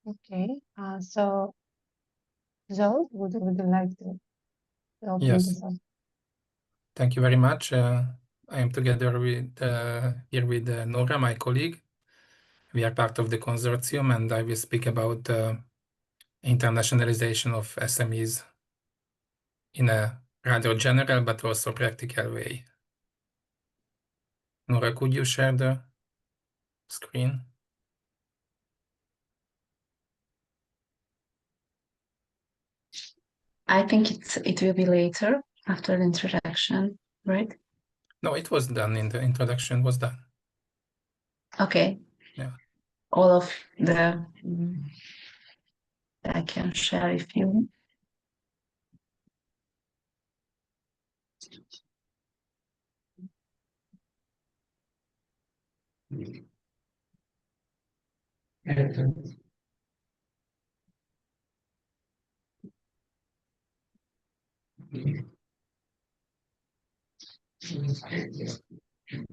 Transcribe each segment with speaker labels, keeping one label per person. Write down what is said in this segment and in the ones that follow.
Speaker 1: Okay. So, Joel, would you like to open
Speaker 2: Yes.
Speaker 1: this up?
Speaker 2: Thank you very much. I am together with here with Nora, my colleague. We are part of the consortium, and I will speak about internationalization of SMEs in a rather general but also practical way. Nora, could you share the screen?
Speaker 3: I think it will be later after the introduction, right?
Speaker 2: No, it was done. In the introduction was done.
Speaker 3: Okay.
Speaker 2: Yeah.
Speaker 3: All of the I can share if you.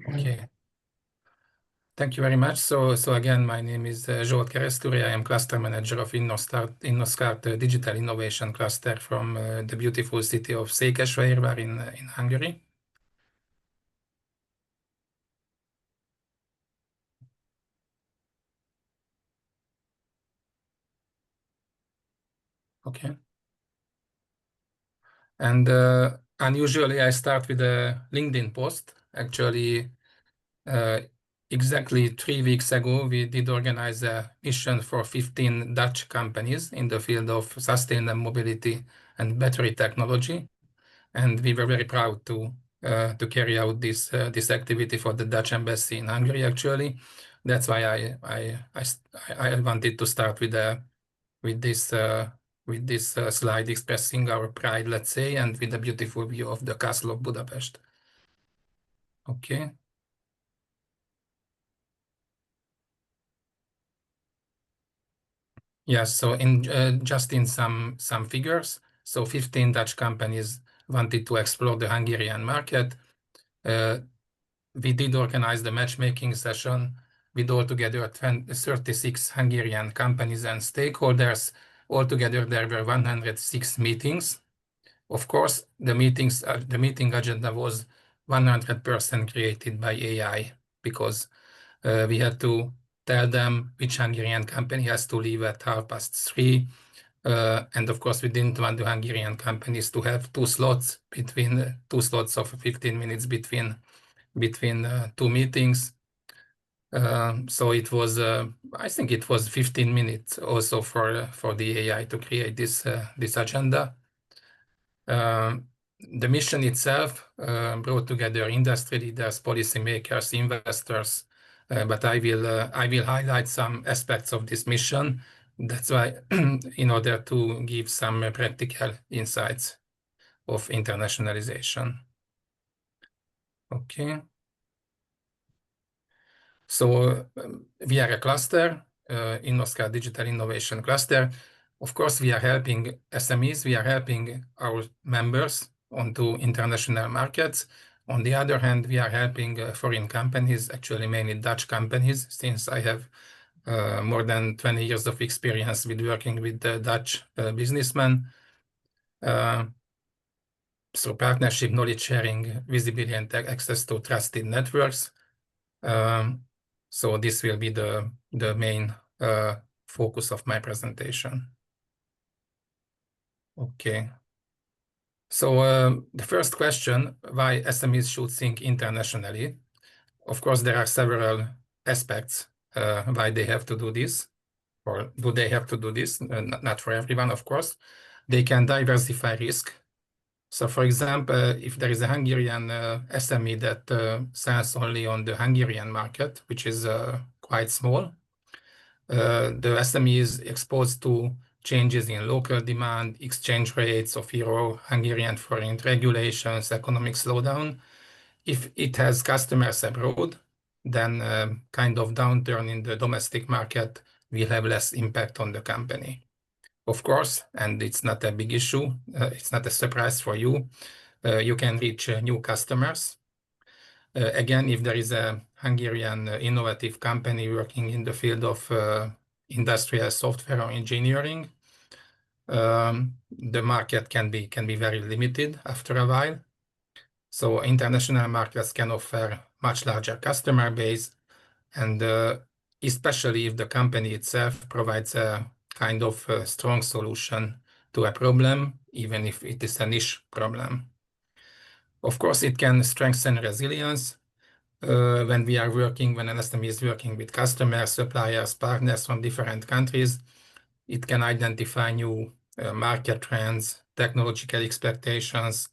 Speaker 2: Okay. Thank you very much. So again, my name is Zsolt Keresztúri. I am cluster manager of InnoScart Digital Innovation Cluster from the beautiful city of Székesfehérvár in Hungary. Okay. And unusually, I start with a LinkedIn post. Actually, exactly 3 weeks ago, we did organize a mission for 15 Dutch companies in the field of sustainable mobility and battery technology. And we were very proud to carry out this activity for the Dutch embassy in Hungary. Actually, that's why I wanted to start with this slide expressing our pride, let's say, and with a beautiful view of the Castle of Budapest. Okay. Yes, so in just in some figures, so 15 Dutch companies wanted to explore the Hungarian market. We did organize the matchmaking session with altogether 36 Hungarian companies and stakeholders. Altogether, there were 106 meetings. Of course, the meeting agenda was 100% created by AI because we had to tell them which Hungarian company has to leave at 3:30. And of course, we didn't want the Hungarian companies to have two slots of 15 minutes between two meetings. So it was, I think it was 15 minutes also for the AI to create this agenda. The mission itself brought together industry leaders, policymakers, investors, but I will highlight some aspects of this mission. That's why, in order to give some practical insights of internationalization. Okay. So we are a cluster, InnoScart Digital Innovation Cluster. Of course, we are helping SMEs, we are helping our members onto international markets. On the other hand, we are helping foreign companies, actually mainly Dutch companies, since I have more than 20 years of experience with working with Dutch businessmen. So partnership, knowledge sharing, visibility, and access to trusted networks. So this will be the main focus of my presentation. Okay. So the first question, why SMEs should think internationally? Of course, there are several aspects why they have to do this, or do they have to do this? Not for everyone, of course. They can diversify risk. So for example, if there is a Hungarian SME that sells only on the Hungarian market, which is quite small, the SME is exposed to changes in local demand, exchange rates of euro, Hungarian forint regulations, economic slowdown. If it has customers abroad, then kind of downturn in the domestic market will have less impact on the company. Of course, and it's not a big issue, it's not a surprise for you, you can reach new customers. Again, if there is a Hungarian innovative company working in the field of industrial software or engineering, the market can be very limited after a while. So international markets can offer much larger customer base, and especially if the company itself provides a kind of strong solution to a problem, even if it is a niche problem. Of course, it can strengthen resilience when an SME is working with customers, suppliers, partners from different countries. It can identify new market trends, technological expectations.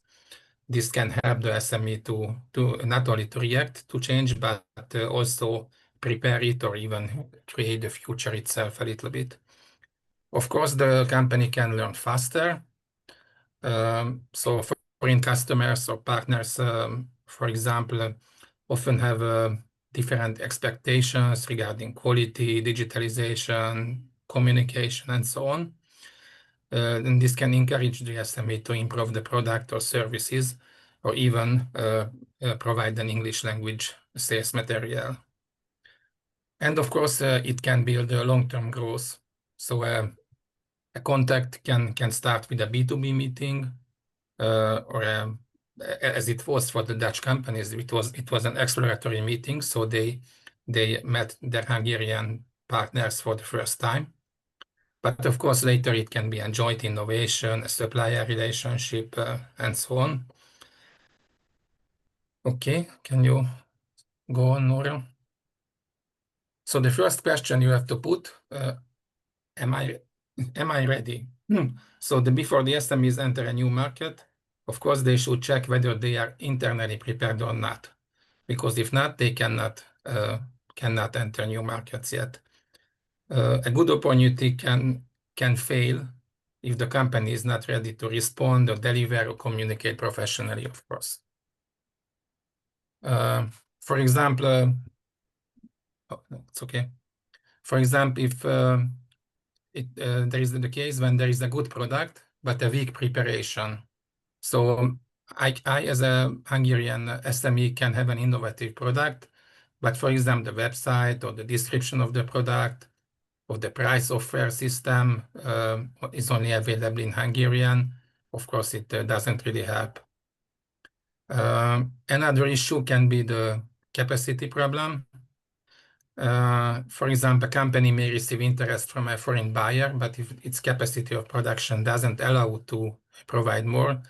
Speaker 2: This can help the SME to not only to react to change, but also prepare it or even create the future itself a little bit. Of course, the company can learn faster. So foreign customers or partners, for example, often have different expectations regarding quality, digitalization, communication, and so on. And this can encourage the SME to improve the product or services, or even provide an English language sales material. And of course, it can build a long-term growth. So a contact can start with a B2B meeting, or as it was for the Dutch companies, it was an exploratory meeting. So they met their Hungarian partners for the first time. But of course, later it can be a joint innovation, a supplier relationship, and so on. Okay, can you go on, Nora? So the first question you have to put, am I ready? So before the SMEs enter a new market, of course, they should check whether they are internally prepared or not, because if not, they cannot enter new markets yet. A good opportunity can fail if the company is not ready to respond or deliver or communicate professionally, of course. For example, oh, no, it's okay. For example, if there is the case when there is a good product, but a weak preparation. So I as a Hungarian SME can have an innovative product, but for example, the website or the description of the product or the price offer system is only available in Hungarian. Of course, it doesn't really help. Another issue can be the capacity problem. For example, a company may receive interest from a foreign buyer, but if its capacity of production doesn't allow to provide more,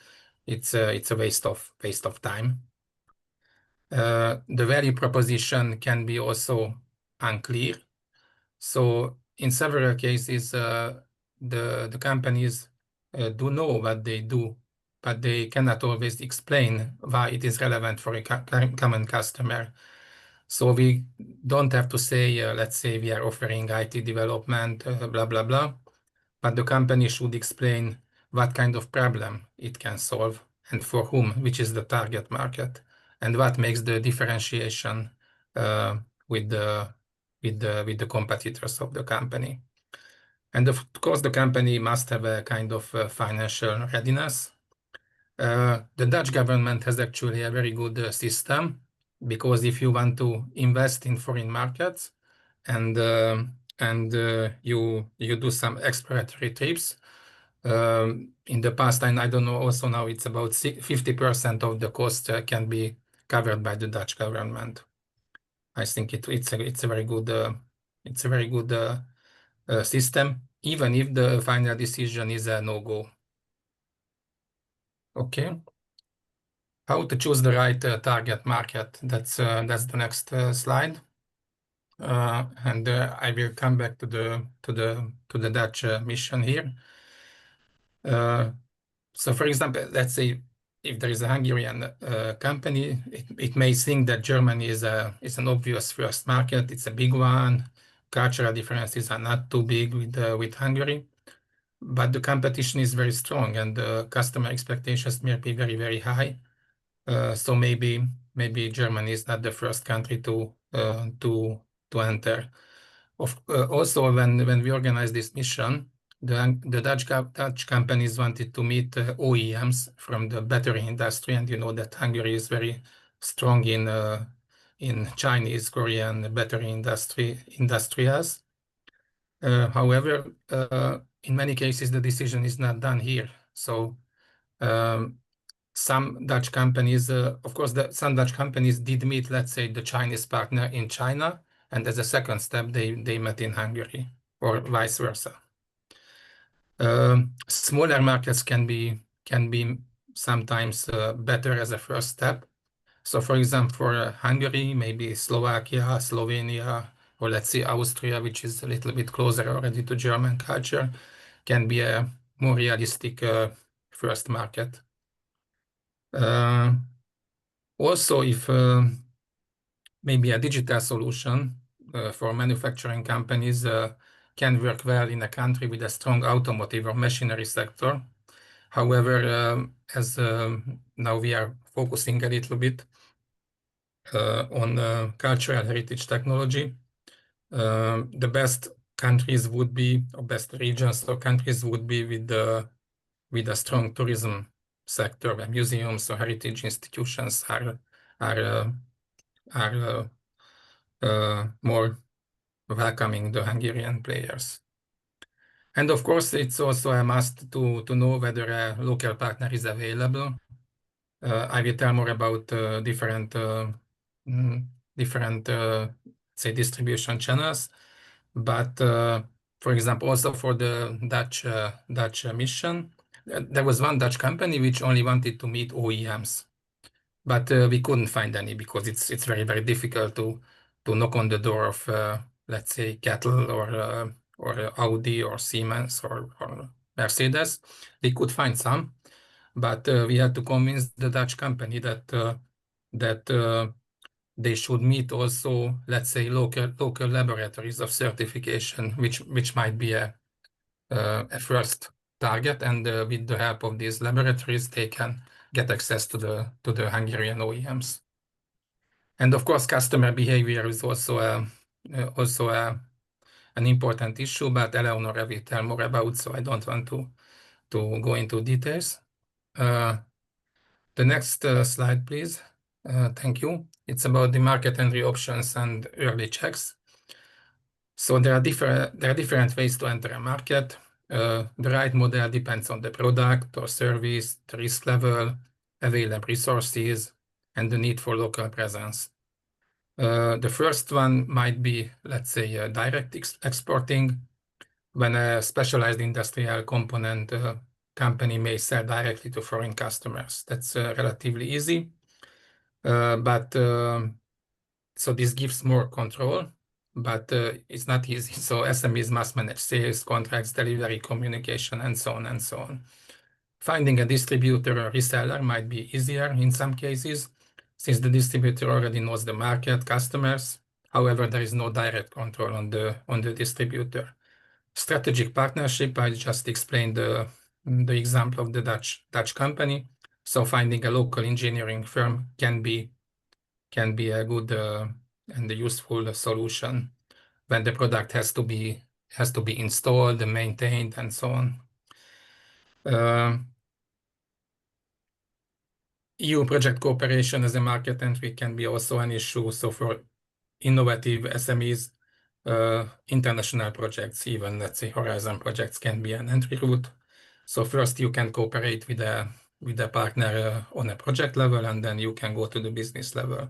Speaker 2: it's a waste of time. The value proposition can be also unclear. So in several cases, the companies do know what they do, but they cannot always explain why it is relevant for a common customer. So we don't have to say, let's say we are offering IT development, blah, blah, blah, but the company should explain what kind of problem it can solve and for whom, which is the target market, and what makes the differentiation with the competitors of the company. And of course, the company must have a kind of financial readiness. The Dutch government has actually a very good system, because if you want to invest in foreign markets and you do some exploratory trips, in the past, and I don't know, also now it's about 50% of the cost can be covered by the Dutch government. I think it's a very good system, even if the final decision is a no-go. Okay. How to choose the right target market? That's the next slide, and I will come back to the Dutch mission here. So, for example, let's say if there is a Hungarian company, it may think that Germany is an obvious first market. It's a big one. Cultural differences are not too big with Hungary, but the competition is very strong, and the customer expectations may be very, very high. So maybe Germany is not the first country to enter. Also, when we organized this mission, the Dutch companies wanted to meet OEMs from the battery industry, and you know that Hungary is very strong in Chinese, Korean battery industrials. However, in many cases, the decision is not done here. So some Dutch companies, of course, some Dutch companies did meet, let's say, the Chinese partner in China, and as a second step, they met in Hungary, or vice versa. Smaller markets can be sometimes better as a first step. So, for example, for Hungary, maybe Slovakia, Slovenia, or let's say Austria, which is a little bit closer already to German culture, can be a more realistic first market. Also, if maybe a digital solution for manufacturing companies can work well in a country with a strong automotive or machinery sector. However, as now we are focusing a little bit on cultural heritage technology, the best countries would be, or best regions or countries would be with a strong tourism sector, where museums or heritage institutions are more welcoming the Hungarian players. And of course, it's also a must to know whether a local partner is available. I will tell more about different say distribution channels, but for example, also for the Dutch mission, there was one Dutch company which only wanted to meet OEMs, but we couldn't find any because it's very, very difficult to knock on the door of let's say Cattle or Audi or Siemens or Mercedes. We could find some, but we had to convince the Dutch company that they should meet also, let's say, local laboratories of certification, which might be a first target, and with the help of these laboratories, they can get access to the Hungarian OEMs. And of course, customer behavior is also an important issue, but Eleonora will tell more about, so I don't want to go into details. The next slide, please. Thank you. It's about the market entry options and early checks. So there are different ways to enter a market. The right model depends on the product or service, the risk level, available resources, and the need for local presence. The first one might be, let's say, direct exporting, when a specialized industrial component company may sell directly to foreign customers. That's relatively easy, but so this gives more control, but it's not easy. So SMEs must manage sales, contracts, delivery, communication, and so on and so on. Finding a distributor or reseller might be easier in some cases, since the distributor already knows the market, customers. However, there is no direct control on the distributor. Strategic partnership, I just explained the example of the Dutch company. So finding a local engineering firm can be a good and a useful solution when the product has to be installed and maintained and so on. EU project cooperation as a market entry can be also an issue. So for innovative SMEs, international projects, even let's say Horizon projects, can be an entry route. So first you can cooperate with a partner on a project level, and then you can go to the business level.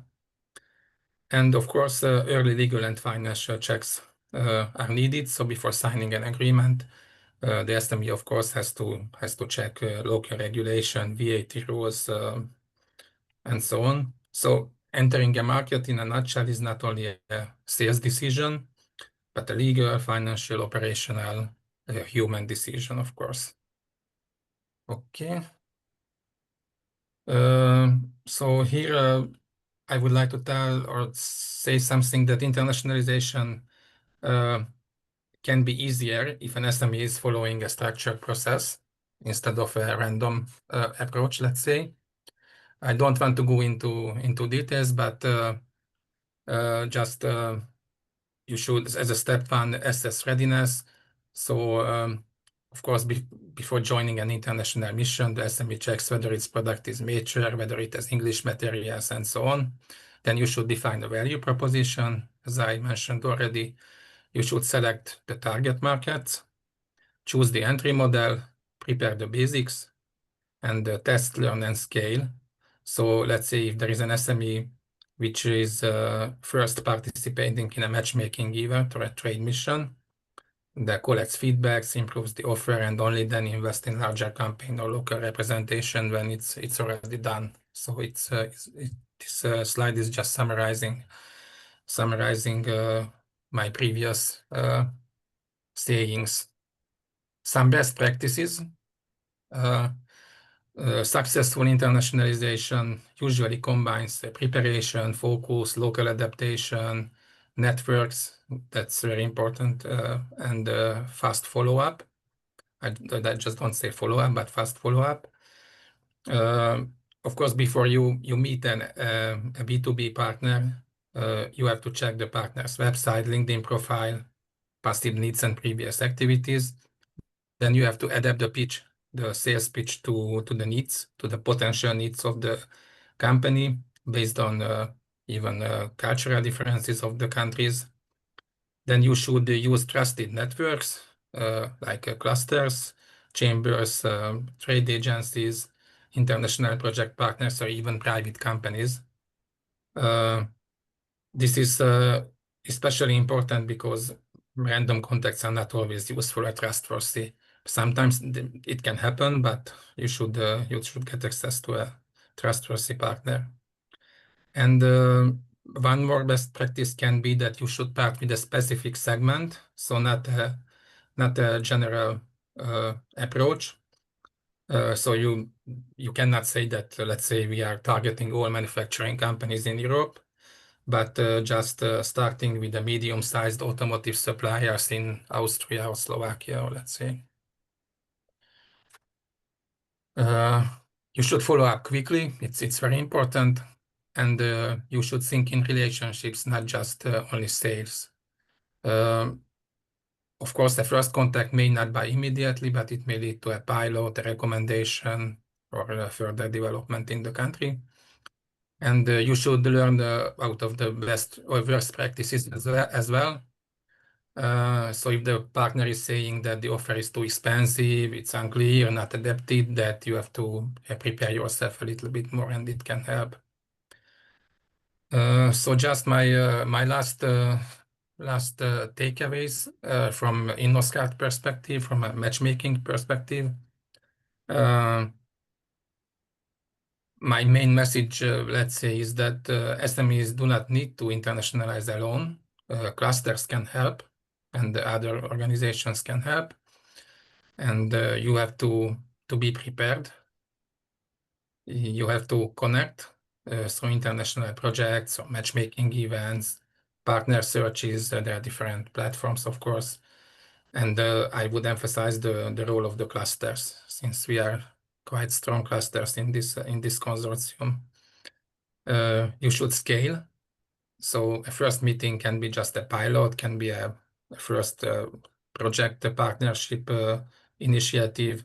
Speaker 2: And of course, early legal and financial checks are needed. So before signing an agreement, the SME, of course, has to check local regulation, VAT rules, and so on. So entering a market, in a nutshell, is not only a sales decision, but a legal, financial, operational, human decision, of course. Okay. So here I would like to tell or say something that internationalization can be easier if an SME is following a structured process instead of a random approach, let's say. I don't want to go into details, but just you should, as a step one, assess readiness. So, of course, before joining an international mission, the SME checks whether its product is mature, whether it has English materials, and so on. Then you should define a value proposition, as I mentioned already. you should select the target markets, choose the entry model, prepare the basics, and test, learn, and scale. So let's say if there is an SME which is first participating in a matchmaking event or a trade mission, that collects feedbacks, improves the offer, and only then invest in larger campaign or local representation when it's already done. So this slide is just summarizing my previous sayings. Some best practices. Successful internationalization usually combines preparation, focus, local adaptation, networks. That's very important, and fast follow-up. I just don't say follow-up, but fast follow-up. Of course, before you meet a B2B partner, you have to check the partner's website, LinkedIn profile, past needs and previous activities. Then you have to adapt the pitch, the sales pitch to the needs, to the potential needs of the company based on even cultural differences of the countries. Then you should use trusted networks like clusters, chambers, trade agencies, international project partners, or even private companies. This is especially important because random contacts are not always useful or trustworthy. Sometimes it can happen, but you should get access to a trustworthy partner. And one more best practice can be that you should start with a specific segment, so not a general approach. So you cannot say that, let's say we are targeting all manufacturing companies in Europe, but just starting with the medium-sized automotive suppliers in Austria or Slovakia, or let's say. You should follow up quickly. It's very important. And you should think in relationships, not just only sales. Of course, the first contact may not buy immediately, but it may lead to a pilot, a recommendation, or a further development in the country. And you should learn out of the best or worst practices as well. So if the partner is saying that the offer is too expensive, it's unclear, not adapted, that you have to prepare yourself a little bit more, and it can help. So just my last takeaways from InnoSCART perspective, from a matchmaking perspective. My main message, let's say, is that SMEs do not need to internationalize alone. Clusters can help, and other organizations can help. And you have to be prepared. You have to connect through international projects or matchmaking events, partner searches. There are different platforms, of course. And I would emphasize the role of the clusters, since we are quite strong clusters in this consortium. You should scale. So a first meeting can be just a pilot, can be a first project, a partnership initiative.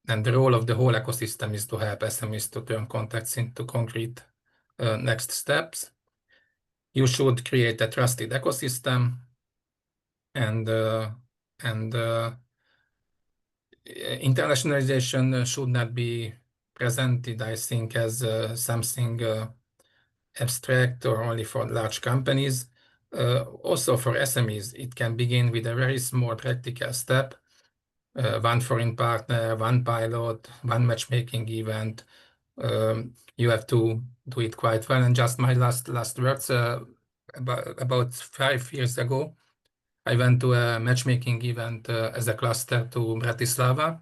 Speaker 2: And the role of the whole ecosystem is to help SMEs to turn contacts into concrete next steps. You should create a trusted ecosystem, and internationalization should not be presented, I think, as something abstract or only for large companies. Also for SMEs, it can begin with a very small practical step. One foreign partner, one pilot, one matchmaking event. You have to do it quite well. And just my last words, about 5 years ago, I went to a matchmaking event as a cluster to Bratislava.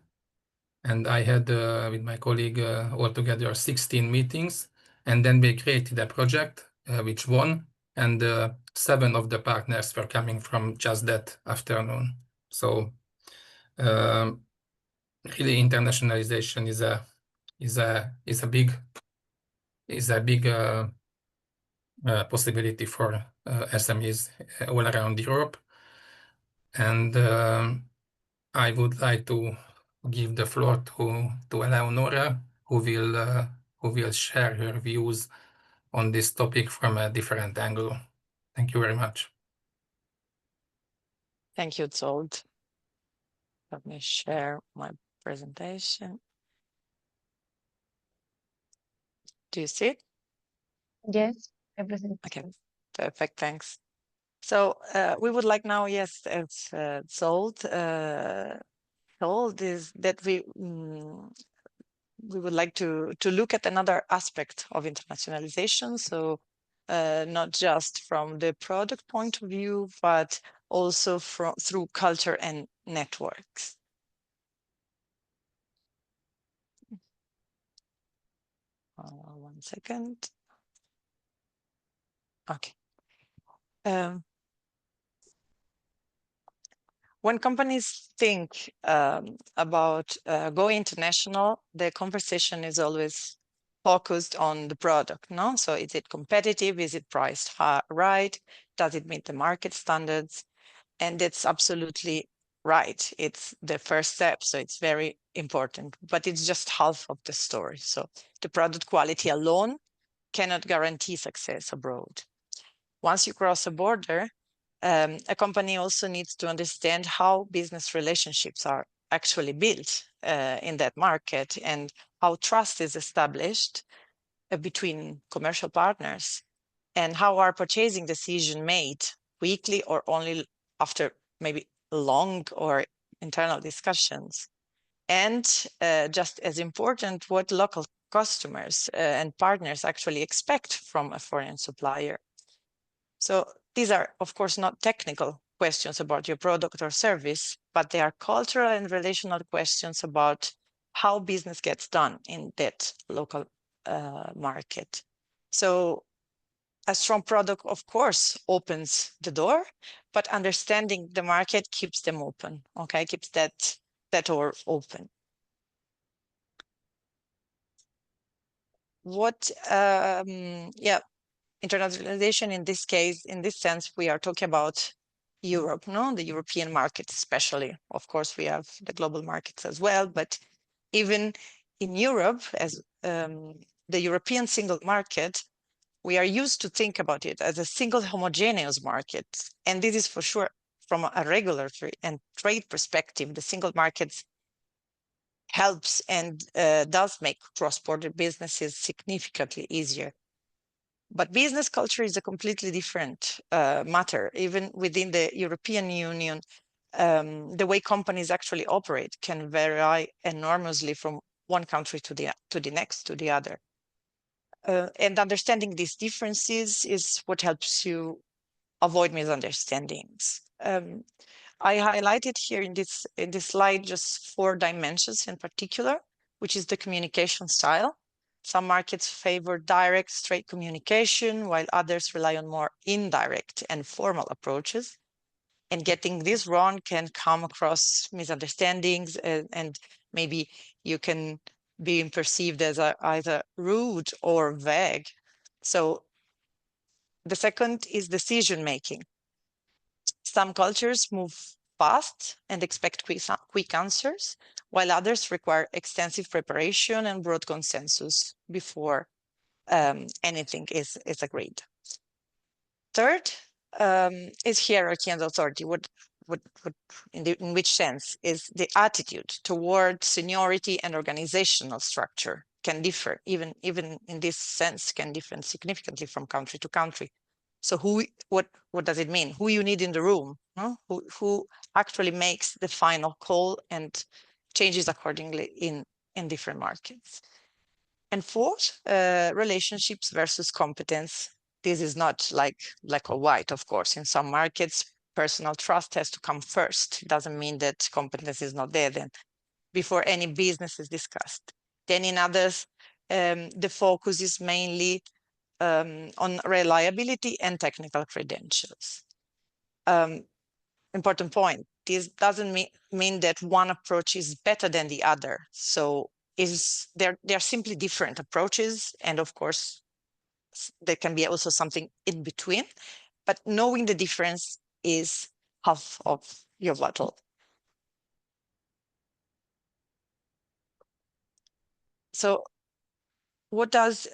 Speaker 2: And I had, with my colleague, altogether 16 meetings. And then we created a project which won. And 7 of the partners were coming from just that afternoon. So really, internationalization is a big possibility for SMEs all around Europe. And I would like to give the floor to Eleonora, who will share her views on this topic from a different angle. Thank you very much.
Speaker 4: Thank you, Zold. Let me share my presentation. Do you see it?
Speaker 1: Yes, everything.
Speaker 4: Okay, perfect, thanks. So we would like now, yes, as Zold told, is that we would like to look at another aspect of internationalization. So not just from the product point of view, but also through culture and networks. One second. Okay. When companies think about going international, the conversation is always focused on the product, no? So is it competitive? Is it priced right? Does it meet the market standards? And it's absolutely right. It's the first step, so it's very important, but it's just half of the story. So the product quality alone cannot guarantee success abroad. Once you cross a border, a company also needs to understand how business relationships are actually built in that market and how trust is established between commercial partners, and how are purchasing decisions made weekly or only after maybe long or internal discussions. And just as important, what local customers and partners actually expect from a foreign supplier. So these are, of course, not technical questions about your product or service, but they are cultural and relational questions about how business gets done in that local market. So a strong product, of course, opens the door, but understanding the market keeps them open, okay? Keeps that door open. What, internationalization in this case, in this sense, we are talking about Europe, no? The European market especially. Of course, we have the global markets as well, but even in Europe, as the European single market, we are used to think about it as a single homogeneous market. And this is for sure from a regulatory and trade perspective, the single markets helps and does make cross-border businesses significantly easier. But business culture is a completely different matter. Even within the European Union, the way companies actually operate can vary enormously from one country to the next, to the other. And understanding these differences is what helps you avoid misunderstandings. I highlighted here in this slide just 4 dimensions in particular, which is the communication style. Some markets favor direct, straight communication, while others rely on more indirect and formal approaches. And getting this wrong can come across misunderstandings, and maybe you can be perceived as either rude or vague. So the second is decision making. Some cultures move fast and expect quick answers, while others require extensive preparation and broad consensus before anything is agreed. Third is hierarchy and authority. In which sense is the attitude toward seniority and organizational structure can differ, even in this sense, can differ significantly from country to country. So what does it mean? Who you need in the room? No? Who actually makes the final call and changes accordingly in different markets. And fourth, relationships versus competence. This is not like black or white, of course. In some markets, personal trust has to come first. It doesn't mean that competence is not there then before any business is discussed. Then in others, the focus is mainly on reliability and technical credentials. Important point. This doesn't mean that one approach is better than the other. So they're simply different approaches, and of course there can be also something in between, but knowing the difference is half of your battle. So what does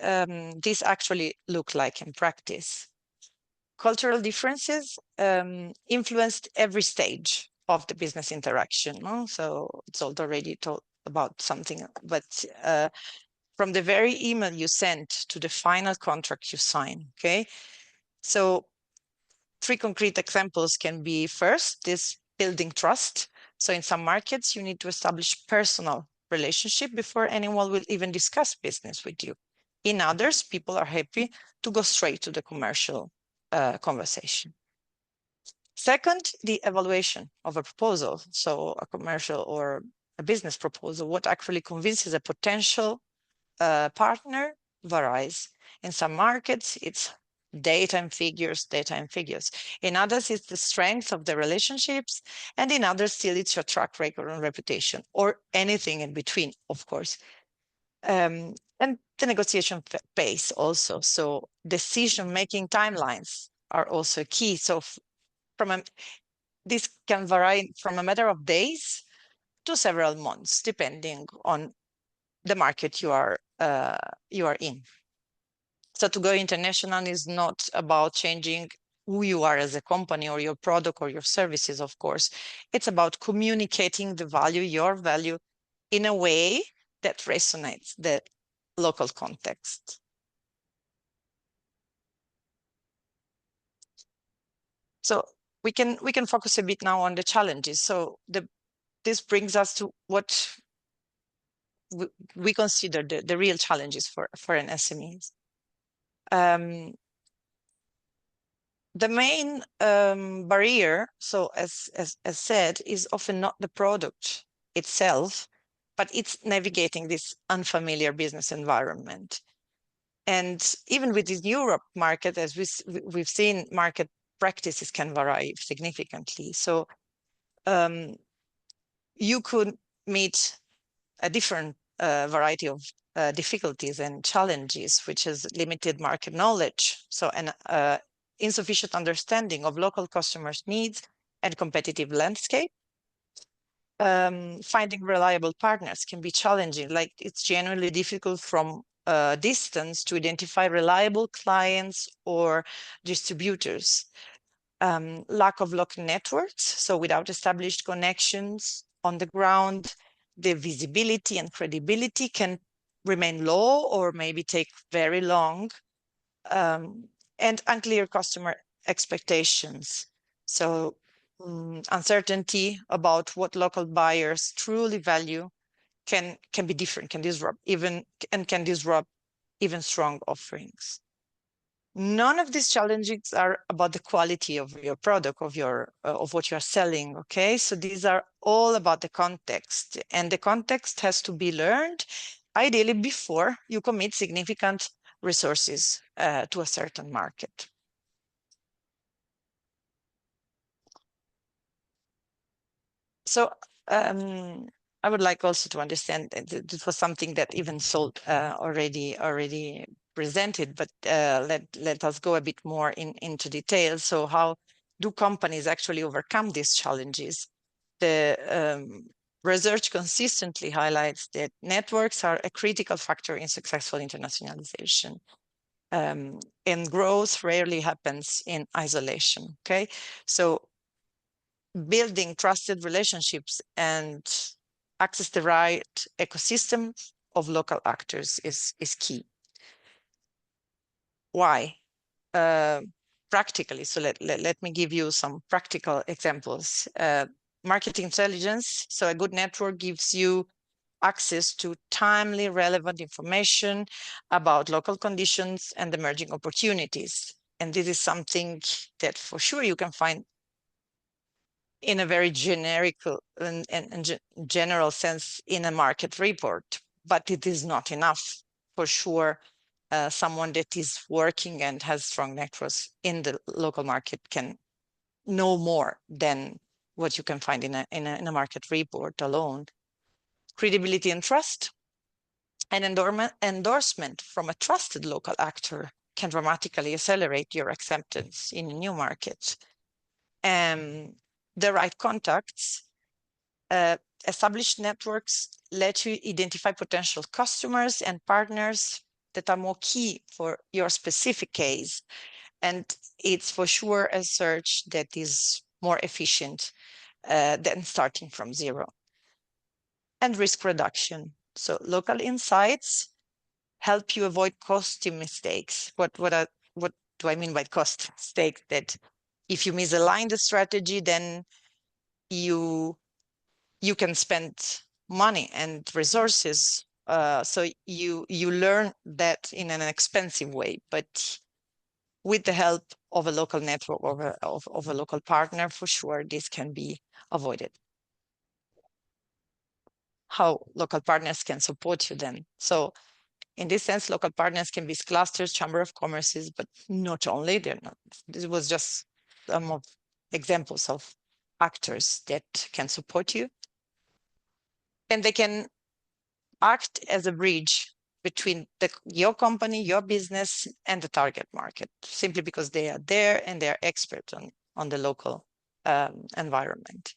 Speaker 4: this actually look like in practice? cultural differences influenced every stage of the business interaction. No? So it's already told about something, but from the very email you sent to the final contract you sign, okay? So 3 concrete examples can be: first, this building trust. So in some markets, you need to establish personal relationship before anyone will even discuss business with you. In others, people are happy to go straight to the commercial conversation. Second, the evaluation of a proposal. So a commercial or a business proposal, what actually convinces a potential partner varies. In some markets, it's data and figures. In others, it's the strength of the relationships. And in others, still it's your track record and reputation, or anything in between, of course. And the negotiation pace also. So decision-making timelines are also key. So this can vary from a matter of days to several months, depending on the market you are in. So to go international is not about changing who you are as a company or your product or your services, of course. It's about communicating the value, your value, in a way that resonates the local context. So we can focus a bit now on the challenges. So this brings us to what we consider the real challenges for an SMEs. The main barrier, so as said, is often not the product itself, but it's navigating this unfamiliar business environment. And even with this Europe market, as we've seen, market practices can vary significantly. So you could meet a different variety of difficulties and challenges, which is limited market knowledge. So an insufficient understanding of local customers' needs and competitive landscape. Finding reliable partners can be challenging. Like, it's generally difficult from a distance to identify reliable clients or distributors. Lack of local networks, so without established connections on the ground, the visibility and credibility can remain low or maybe take very long, and unclear customer expectations. So uncertainty about what local buyers truly value can be different, can disrupt even strong offerings. None of these challenges are about the quality of your product, of what you are selling, okay? So these are all about the context, and the context has to be learned, ideally before you commit significant resources to a certain market. So I would like also to understand that this was something that even Sol already presented, but let us go a bit more into detail. So how do companies actually overcome these challenges? The research consistently highlights that networks are a critical factor in successful internationalization. And growth rarely happens in isolation, okay? So building trusted relationships and access the right ecosystem of local actors is key. Why? Practically, so let me give you some practical examples. Market intelligence, so a good network gives you access to timely, relevant information about local conditions and emerging opportunities. And this is something that for sure you can find in a very generic and general sense in a market report, but it is not enough. For sure, someone that is working and has strong networks in the local market can know more than what you can find in a market report alone. Credibility and trust. An endorsement from a trusted local actor can dramatically accelerate your acceptance in a new market. The right contacts, established networks let you identify potential customers and partners that are more key for your specific case. And it's for sure a search that is more efficient than starting from zero. And risk reduction. So local insights help you avoid costly mistakes. What do I mean by cost mistake? That if you misalign the strategy, then you can spend money and resources. So you learn that in an expensive way, but with the help of a local network or of a local partner, for sure, this can be avoided. How local partners can support you then. So in this sense, local partners can be clusters, chamber of commerces, but not only. They're not. This was just some of examples of actors that can support you. And they can act as a bridge between your company, your business, and the target market, simply because they are there and they are expert on the local environment,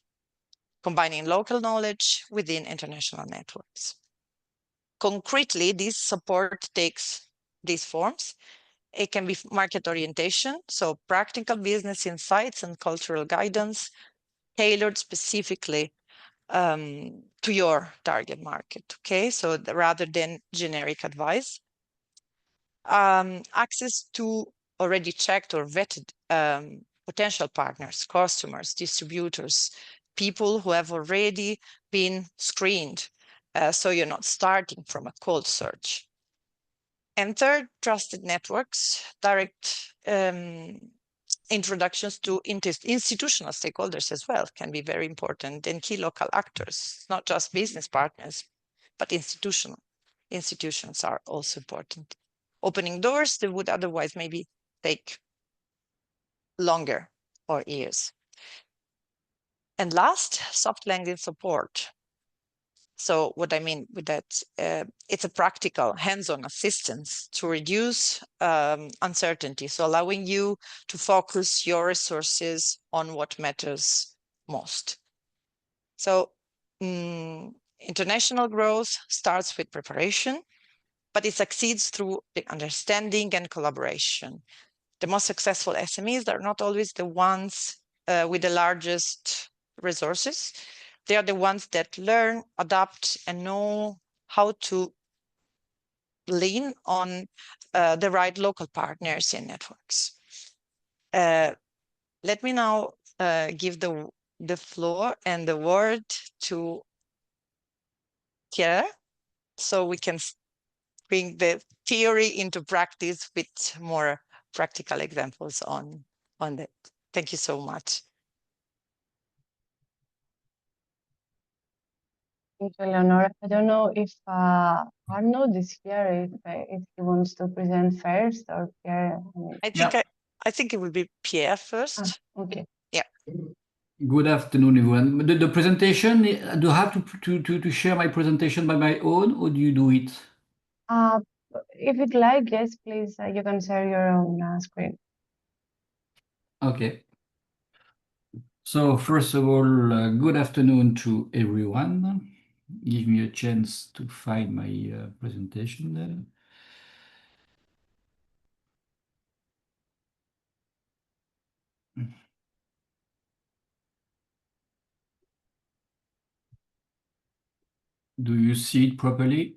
Speaker 4: combining local knowledge within international networks. Concretely, this support takes these forms. It can be market orientation, so practical business insights and cultural guidance tailored specifically to your target market. Okay, so rather than generic advice. Access to already checked or vetted potential partners, customers, distributors, people who have already been screened. So you're not starting from a cold search. And third, trusted networks, direct introductions to institutional stakeholders as well can be very important, and key local actors, not just business partners, but institutions are also important. Opening doors that would otherwise maybe take longer or years. And last, soft landing support. So what I mean with that, it's a practical hands-on assistance to reduce uncertainty. So allowing you to focus your resources on what matters most. So international growth starts with preparation, but it succeeds through the understanding and collaboration. The most successful SMEs are not always the ones with the largest resources. They are the ones that learn, adapt, and know how to lean on the right local partners and networks. Let me now give the floor and the word to Pierre, so we can bring the theory into practice with more practical examples on that. Thank you so much.
Speaker 1: Thank you, Eleonora. I don't know if Arnold is here, if he wants to present first, or Pierre.
Speaker 4: I think it will be Pierre first.
Speaker 1: Okay.
Speaker 4: Yeah.
Speaker 5: Good afternoon, everyone. The presentation, do I have to share my presentation by my own, or do you do it?
Speaker 1: If you'd like, yes, please, you can share your own screen.
Speaker 5: Okay. So first of all, good afternoon to everyone. Give me a chance to find my presentation there. Do you see it properly?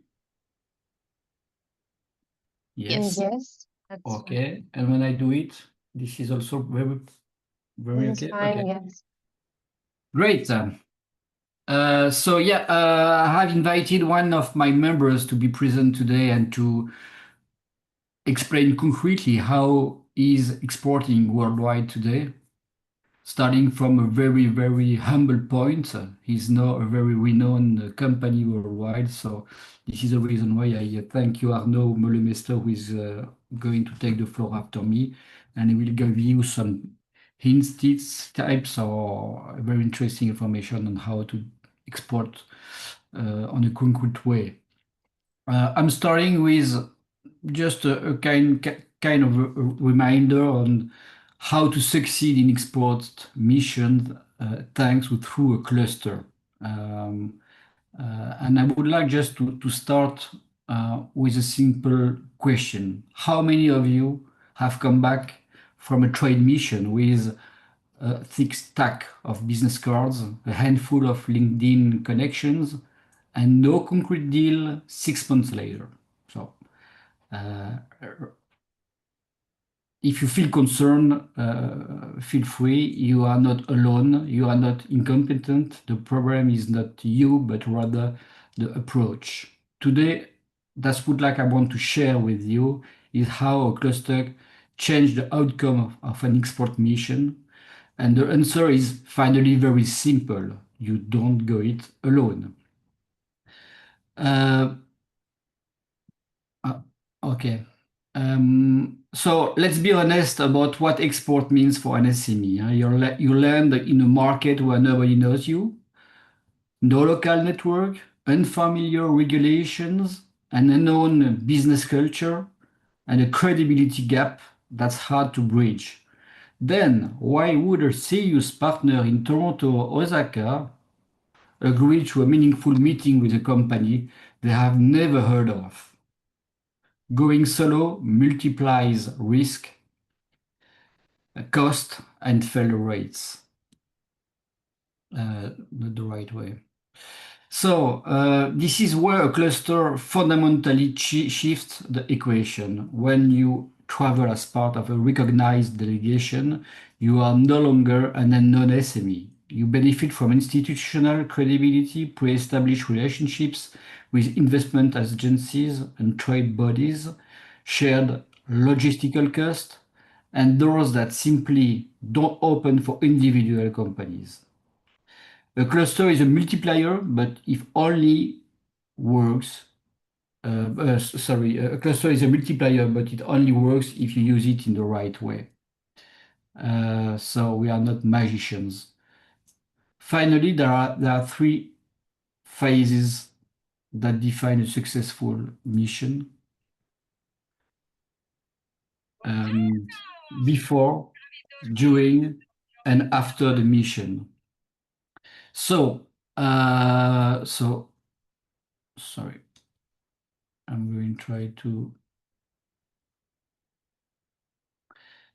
Speaker 4: Yes.
Speaker 1: Yes.
Speaker 5: Okay. And when I do it, this is also very okay.
Speaker 1: Fine,
Speaker 5: Okay.
Speaker 1: yes.
Speaker 5: Great. So yeah, I have invited one of my members to be present today and to explain concretely how is exporting worldwide today, starting from a very, very humble point. He's now a very renowned company worldwide. So this is the reason why I thank you, Arnaud Meulemester, who is going to take the floor after me, and he will give you some hints, tips, types, or very interesting information on how to export on a concrete way. I'm starting with just a kind of a reminder on how to succeed in export missions thanks through a cluster. And I would like just to start with a simple question. How many of you have come back from a trade mission with a thick stack of business cards, a handful of LinkedIn connections, and no concrete deal 6 months later. So if you feel concerned, feel free. You are not alone. You are not incompetent. The problem is not you, but rather the approach. Today, that's what I want to share with you is how a cluster changed the outcome of an export mission. And the answer is finally very simple. You don't go it alone. Okay. So let's be honest about what export means for an SME. You land in a market where nobody knows you, no local network, unfamiliar regulations, an unknown business culture, and a credibility gap that's hard to bridge. Then why would a serious partner in Toronto or Osaka agree to a meaningful meeting with a company they have never heard of? Going solo multiplies risk, cost, and failure rates. Not the right way. So this is where a cluster fundamentally shifts the equation. When you travel as part of a recognized delegation, you are no longer an unknown SME. You benefit from institutional credibility, pre-established relationships with investment agencies and trade bodies, shared logistical cost, and doors that simply don't open for individual companies. A cluster is a multiplier, but if only works. A cluster is a multiplier, but it only works if you use it in the right way. So we are not magicians. Finally, there are three phases that define a successful mission. Before, during, and after the mission. So sorry, I'm going to try to.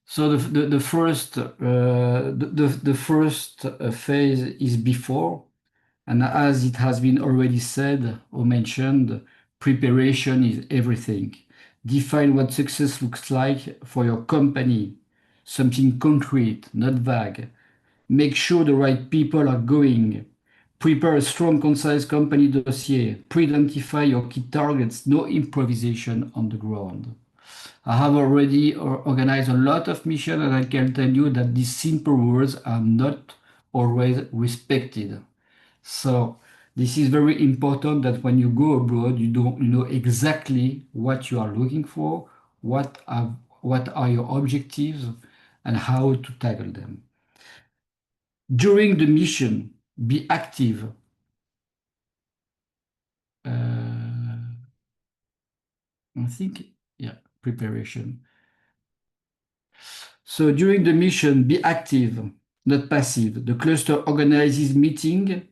Speaker 5: So the first phase is before, and as it has been already said or mentioned, preparation is everything. Define what success looks like for your company, something concrete, not vague. Make sure the right people are going. Prepare a strong, concise company dossier. Pre-identify your key targets. No improvisation on the ground. I have already organized a lot of missions, and I can tell you that these simple words are not always respected. So this is very important that when you go abroad, you know exactly what you are looking for, what are your objectives, and how to tackle them. During the mission, be active. I think, yeah, preparation. So during the mission, be active, not passive. The cluster organizes meeting.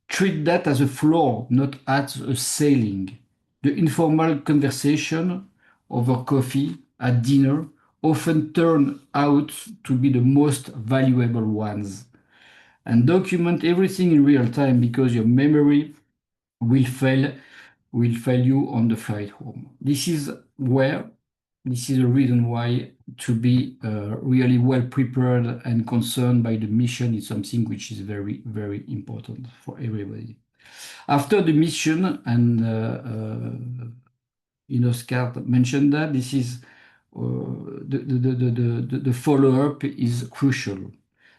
Speaker 5: Treat that as a floor, not as a sailing. The informal conversation over coffee at dinner often turn out to be the most valuable ones. And document everything in real time because your memory will fail you on the flight home. This is a reason why to be really well prepared and concerned by the mission is something which is very, very important for everybody. After the mission, and Oscar mentioned that this is the follow-up is crucial.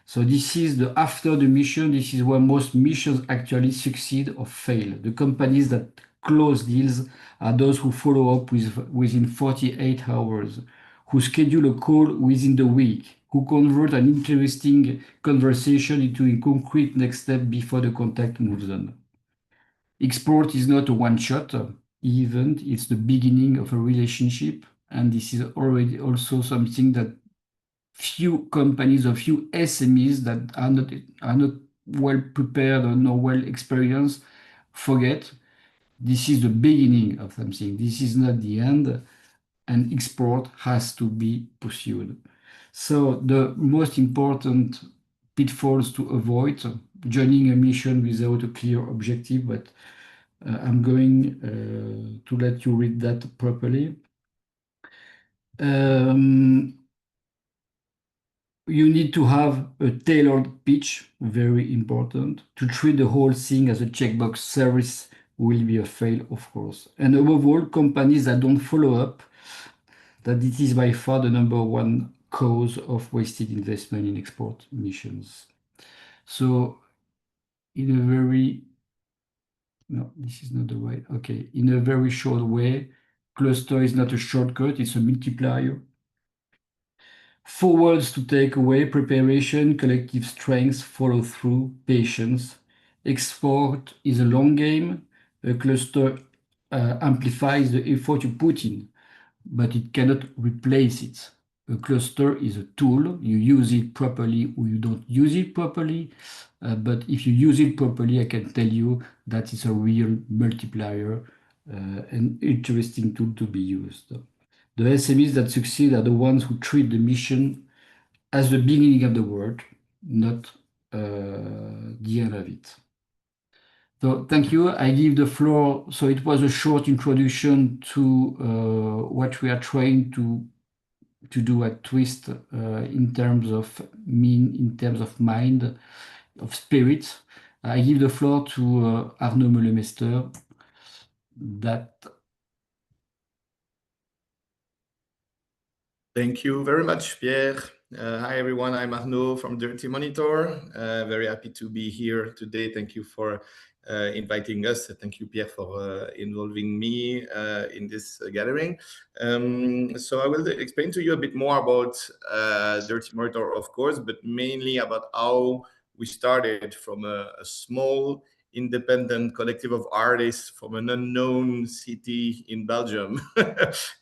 Speaker 5: So this is after the mission, this is where most missions actually succeed or fail. The companies that close deals are those who follow up within 48 hours, who schedule a call within the week, who convert an interesting conversation into a concrete next step before the contact moves on. Export is not a one-shot event, it's the beginning of a relationship, and this is already also something that few companies or few SMEs that are not well prepared or not well experienced forget. This is the beginning of something. This is not the end, and export has to be pursued. So the most important pitfalls to avoid: joining a mission without a clear objective, but I'm going to let you read that properly. You need to have a tailored pitch, very important. To treat the whole thing as a checkbox service will be a fail, of course. And above all, companies that don't follow up, that it is by far the number one cause of wasted investment in export missions. So in a very, no, this is not the way. Okay, in a very short way, cluster is not a shortcut, it's a multiplier. 4 words to take away: preparation, collective strength, follow through, patience. Export is a long game. A cluster amplifies the effort you put in, but it cannot replace it. A cluster is a tool. You use it properly or you don't use it properly. But if you use it properly, I can tell you that it's a real multiplier, an interesting tool to be used. The SMEs that succeed are the ones who treat the mission as the beginning of the work, not the end of it. So thank you. I give the floor. So it was a short introduction to what we are trying to do at Twist in terms of mind, of spirit. I give the floor to Arnaud Meulemester.
Speaker 6: Thank you very much, Pierre. Hi, everyone. I'm Arnaud from Dirty Monitor. Very happy to be here today. Thank you for inviting us. Thank you, Pierre, for involving me in this gathering. So I will explain to you a bit more about Dirty Monitor, of course, but mainly about how we started from a small independent collective of artists from an unknown city in Belgium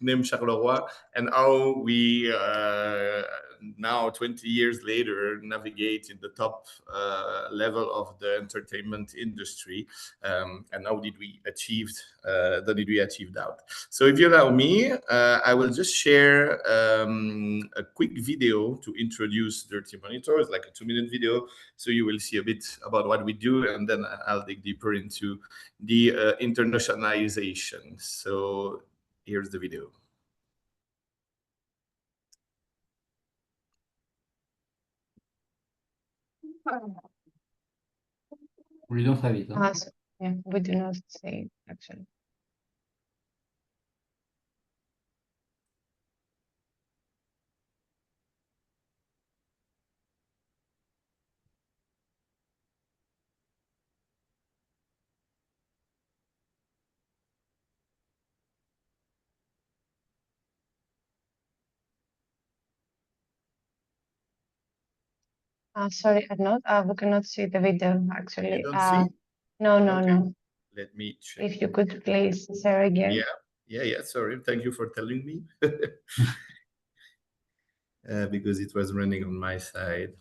Speaker 6: named Charleroi, and how we now 20 years later navigate in the top level of the entertainment industry, and how did we achieve that. So if you allow me, I will just share a quick video to introduce Dirty Monitor. It's like a 2-minute video, so you will see a bit about what we do, and then I'll dig deeper into the internationalization. So here's the video.
Speaker 5: We don't have it. Huh?
Speaker 1: Yeah, we do not say it, actually. Sorry, Arnaud, we cannot see the video, actually.
Speaker 6: You don't see?
Speaker 1: No.
Speaker 6: Let me check.
Speaker 1: If you could please share again.
Speaker 6: Yeah, sorry. Thank you for telling me. Because it was running on my side.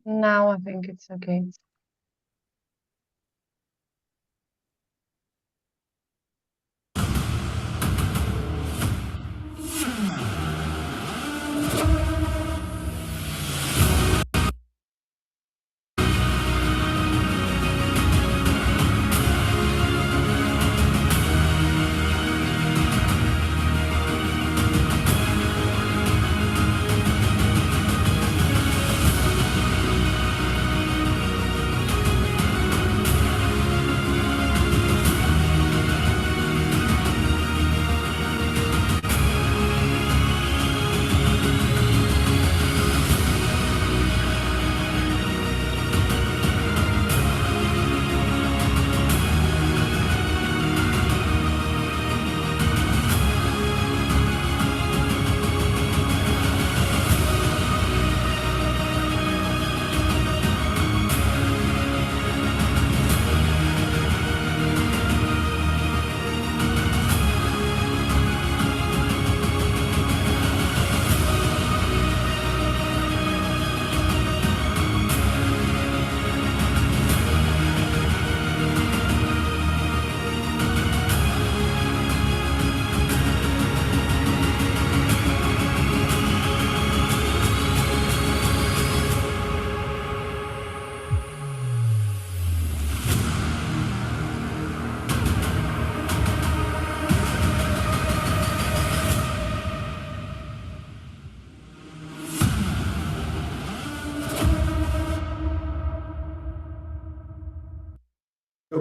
Speaker 1: Now I think it's okay.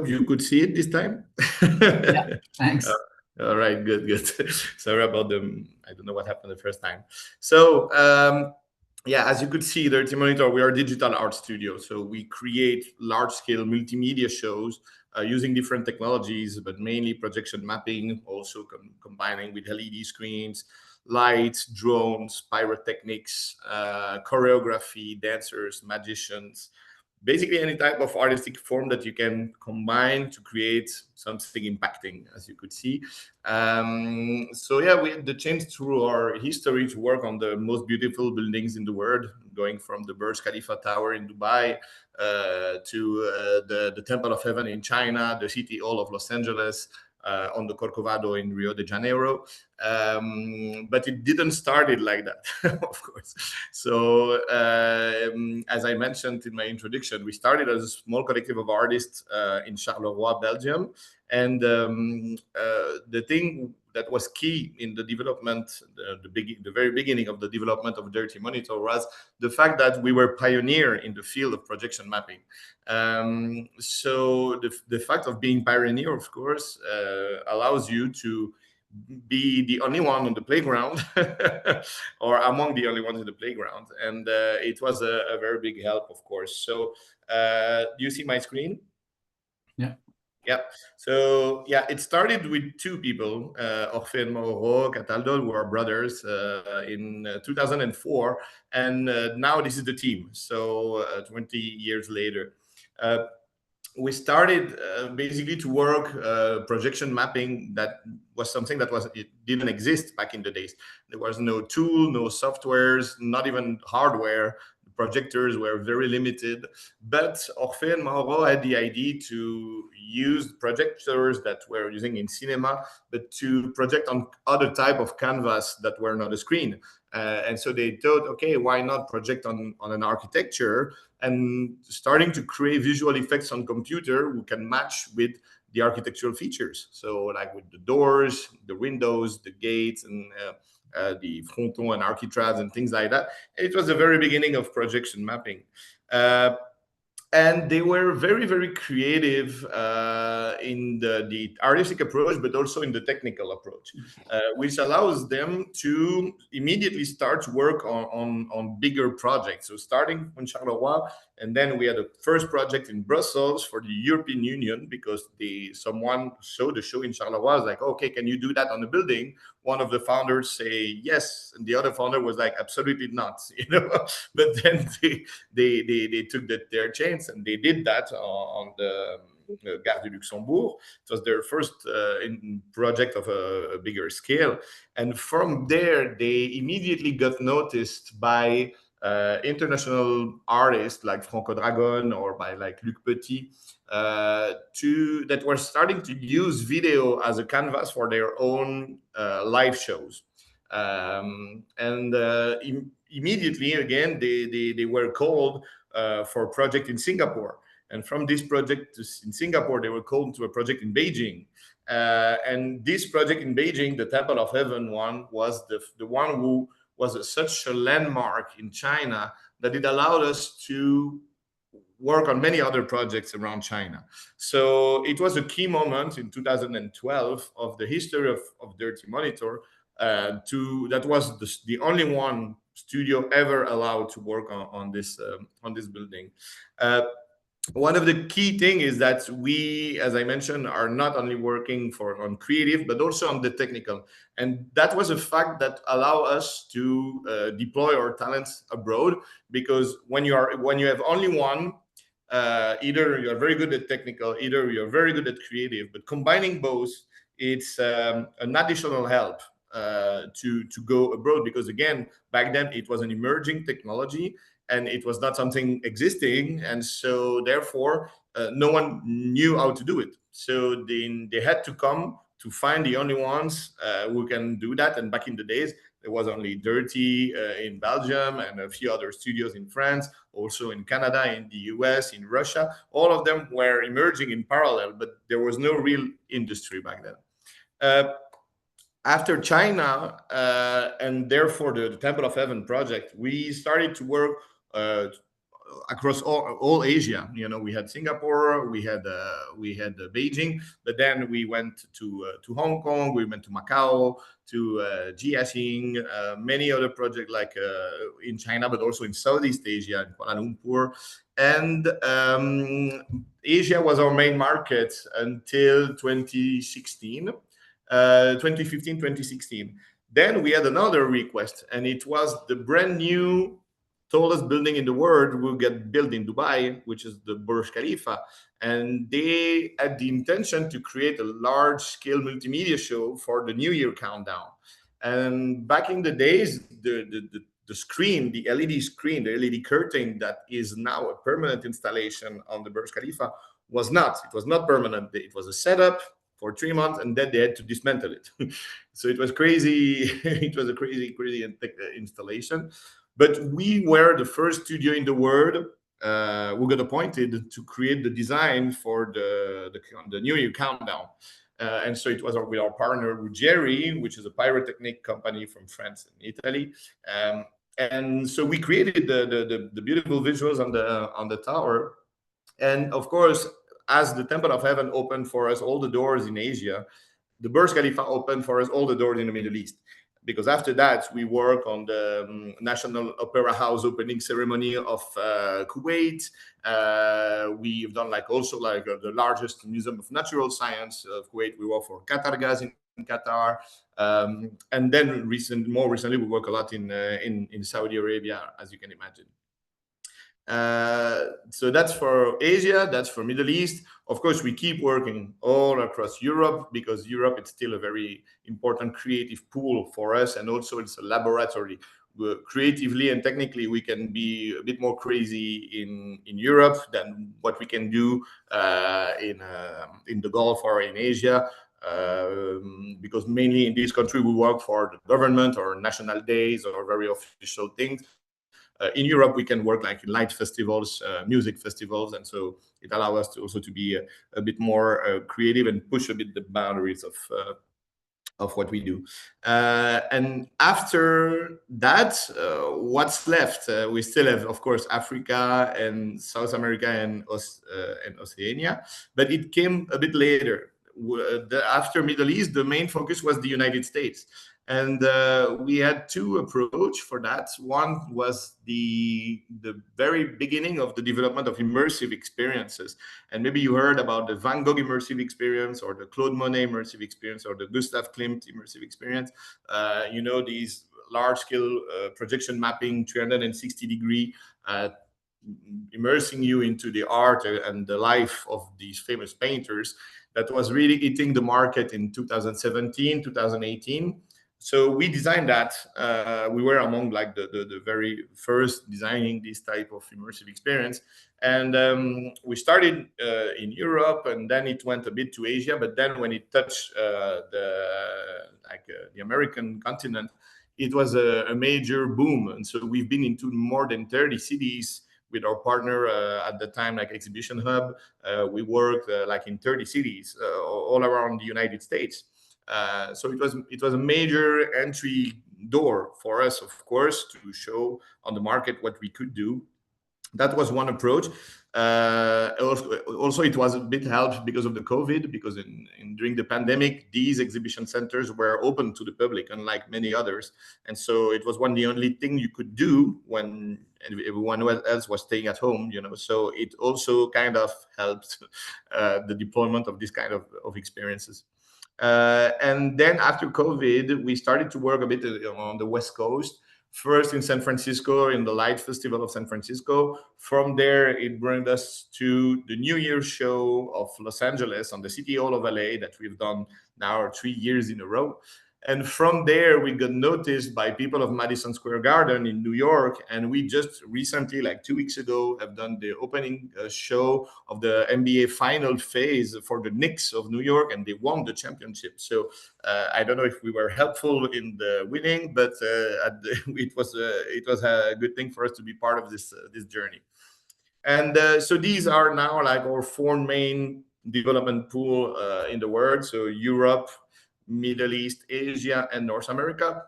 Speaker 6: hope you could see it this time.
Speaker 5: Yeah, thanks.
Speaker 6: All right, good. Sorry about them. I don't know what happened the first time. So yeah, as you could see, Dirty Monitor, we are a digital art studio. So we create large-scale multimedia shows using different technologies, but mainly projection mapping, also combining with LED screens, lights, drones, pyrotechnics, choreography, dancers, magicians, basically any type of artistic form that you can combine to create something impacting, as you could see. So yeah, we had the chance through our history to work on the most beautiful buildings in the world, going from the Burj Khalifa Tower in Dubai to the Temple of Heaven in China, the City Hall of Los Angeles, on the Corcovado in Rio de Janeiro. But it didn't start it like that, of course. So as I mentioned in my introduction, we started as a small collective of artists in Charleroi, Belgium. And the thing that was key in the development, the very beginning of the development of Dirty Monitor, was the fact that we were pioneer in the field of projection mapping. So the fact of being pioneer, of course, allows you to be the only one on the playground or among the only ones in the playground. And it was a very big help, of course. So do you see my screen?
Speaker 5: Yeah.
Speaker 6: Yeah. So yeah, it started with two people, Orfe and Mauro Cataldo, who are brothers in 2004. And now this is the team. So 20 years later. We started basically to work projection mapping. That was something that it didn't exist back in the days. There was no tool, no softwares, not even hardware. Projectors were very limited. But Orfe and Mauro had the idea to use projectors that we're using in cinema, but to project on other type of canvas that were not a screen. And so they thought, okay, why not project on an architecture, and starting to create visual effects on computer who can match with the architectural features. So like with the doors, the windows, the gates, and the fronton and architraves and things like that. It was the very beginning of projection mapping. And they were very, very creative in the artistic approach, but also in the technical approach, which allows them to immediately start to work on bigger projects. So starting from Charleroi, and then we had a first project in Brussels for the European Union, because someone saw the show in Charleroi, was like, okay, can you do that on the building? One of the founders say yes, and the other founder was like, absolutely not, But then they took their chance, and they did that on the Gare du Luxembourg. It was their first project of a bigger scale, and from there they immediately got noticed by international artists like Franco Dragon or by like Luc Petit, that were starting to use video as a canvas for their own live shows. Immediately again they were called for a project in Singapore, and from this project in Singapore they were called to a project in Beijing. And this project in Beijing, the Temple of Heaven one, was the one who was such a landmark in China that it allowed us to work on many other projects around China. So it was a key moment in 2012 of the history of Dirty Monitor. That was the only one studio ever allowed to work on this building. One of the key things is that we, as I mentioned, are not only working on creative, but also on the technical. And that was a fact that allowed us to deploy our talents abroad, because when you have only one, either you're very good at technical, either you're very good at creative, but combining both, it's an additional help to go abroad, because again, back then it was an emerging technology and it was not something existing, and so therefore no one knew how to do it. So they had to come to find the only ones who can do that. And back in the days, there was only Dirty in Belgium and a few other studios in France, also in Canada, in the US, in Russia. All of them were emerging in parallel, but there was no real industry back then. After China, and therefore the Temple of Heaven project, we started to work across all Asia. You know, we had Singapore, we had Beijing, but then we went to Hong Kong, we went to Macau, to Jiaxing, many other projects like in China, but also in Southeast Asia, in Kuala Lumpur. And Asia was our main market until 2016, 2015, 2016. Then we had another request, and it was the brand new tallest building in the world will get built in Dubai, which is the Burj Khalifa. And they had the intention to create a large-scale multimedia show for the New Year countdown. And back in the days, the screen, the LED screen, the LED curtain that is now a permanent installation on the Burj Khalifa was not. It was not permanent. It was a setup for 3 months, and then they had to dismantle it. So it was crazy. It was a crazy installation. But we were the first studio in the world who got appointed to create the design for the New Year countdown. And so it was with our partner Ruggieri, which is a pyrotechnic company from France and Italy. And so we created the beautiful visuals on the tower. And of course, as the Temple of Heaven opened for us all the doors in Asia, the Burj Khalifa opened for us all the doors in the Middle East. Because after that, we work on the National Opera House opening ceremony of Kuwait. We've done also the largest Museum of Natural Science of Kuwait. We work for Qatar Gas in Qatar. And then more recently, we work a lot in Saudi Arabia, as you can imagine. So that's for Asia, that's for Middle East. Of course, we keep working all across Europe because Europe is still a very important creative pool for us, and also it's a laboratory. Creatively and technically, we can be a bit more crazy in Europe than what we can do in the Gulf or in Asia. Because mainly in this country, we work for the government or national days or very official things. In Europe, we can work like in light festivals, music festivals, and so it allows us to also to be a bit more creative and push a bit the boundaries of what we do. And after that, what's left? We still have, of course, Africa and South America and Oceania, but it came a bit later. After Middle East, the main focus was the United States. And we had two approaches for that. One was the very beginning of the development of immersive experiences. And maybe you heard about the Van Gogh immersive experience or the Claude Monet immersive experience or the Gustav Klimt immersive experience. You know, these large-scale projection mapping, 360-degree, immersing you into the art and the life of these famous painters. That was really hitting the market in 2017, 2018. So we designed that. We were among like the very first designing this type of immersive experience. And we started in Europe, and then it went a bit to Asia. But then when it touched the American continent, it was a major boom. And so we've been into more than 30 cities with our partner at the time, like Exhibition Hub. We worked like in 30 cities all around the United States. So it was a major entry door for us, of course, to show on the market what we could do. That was one approach. Also, it was a bit helped because of the COVID, because during the pandemic, these exhibition centers were open to the public, unlike many others. And so it was the only thing you could do when everyone else was staying at home, you know. So it also kind of helped the deployment of this kind of experiences. And then after COVID, we started to work a bit on the West Coast, first in San Francisco, in the Light Festival of San Francisco. From there, it brought us to the New Year's show of Los Angeles on the City Hall of LA that we've done now 3 years in a row. And from there, we got noticed by people of Madison Square Garden in New York. And we just recently, like 2 weeks ago, have done the opening show of the NBA final phase for the Knicks of New York, and they won the championship. So I don't know if we were helpful in the winning, but it was a good thing for us to be part of this journey. And so these are now like our 4 main development pool in the world. So Europe, Middle East, Asia, and North America.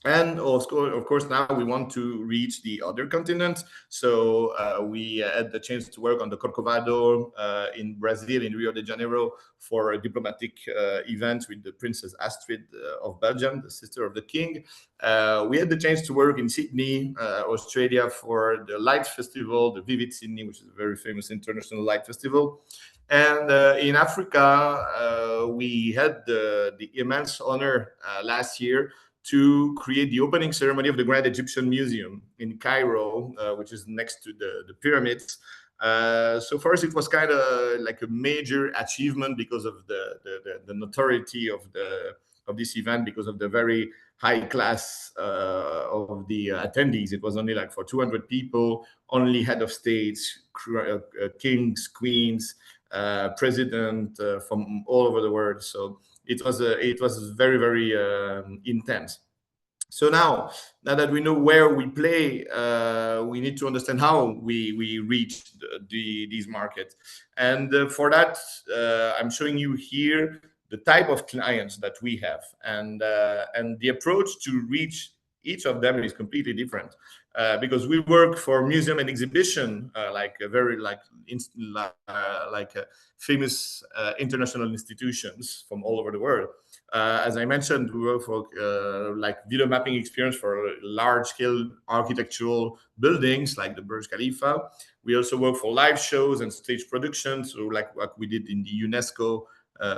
Speaker 6: And of course, now we want to reach the other continents. So we had the chance to work on the Corcovado in Brazil, in Rio de Janeiro, for a diplomatic event with the Princess Astrid of Belgium, the sister of the king. We had the chance to work in Sydney, Australia, for the Light Festival, the Vivid Sydney, which is a very famous international light festival. And in Africa, we had the immense honor last year to create the opening ceremony of the Grand Egyptian Museum in Cairo, which is next to the pyramids. So first, it was kind of like a major achievement because of the notoriety of this event, because of the very high class of the attendees. It was only like for 200 people, only head of states, kings, queens, president from all over the world. So it was very, very intense. So now that we know where we play, we need to understand how we reach these markets. And for that, I'm showing you here the type of clients that we have, and the approach to reach each of them is completely different. Because we work for museum and exhibition, like famous international institutions from all over the world. As I mentioned, we work for like video mapping experience for large-scale architectural buildings like the Burj Khalifa. We also work for live shows and stage productions, so like what we did in the UNESCO,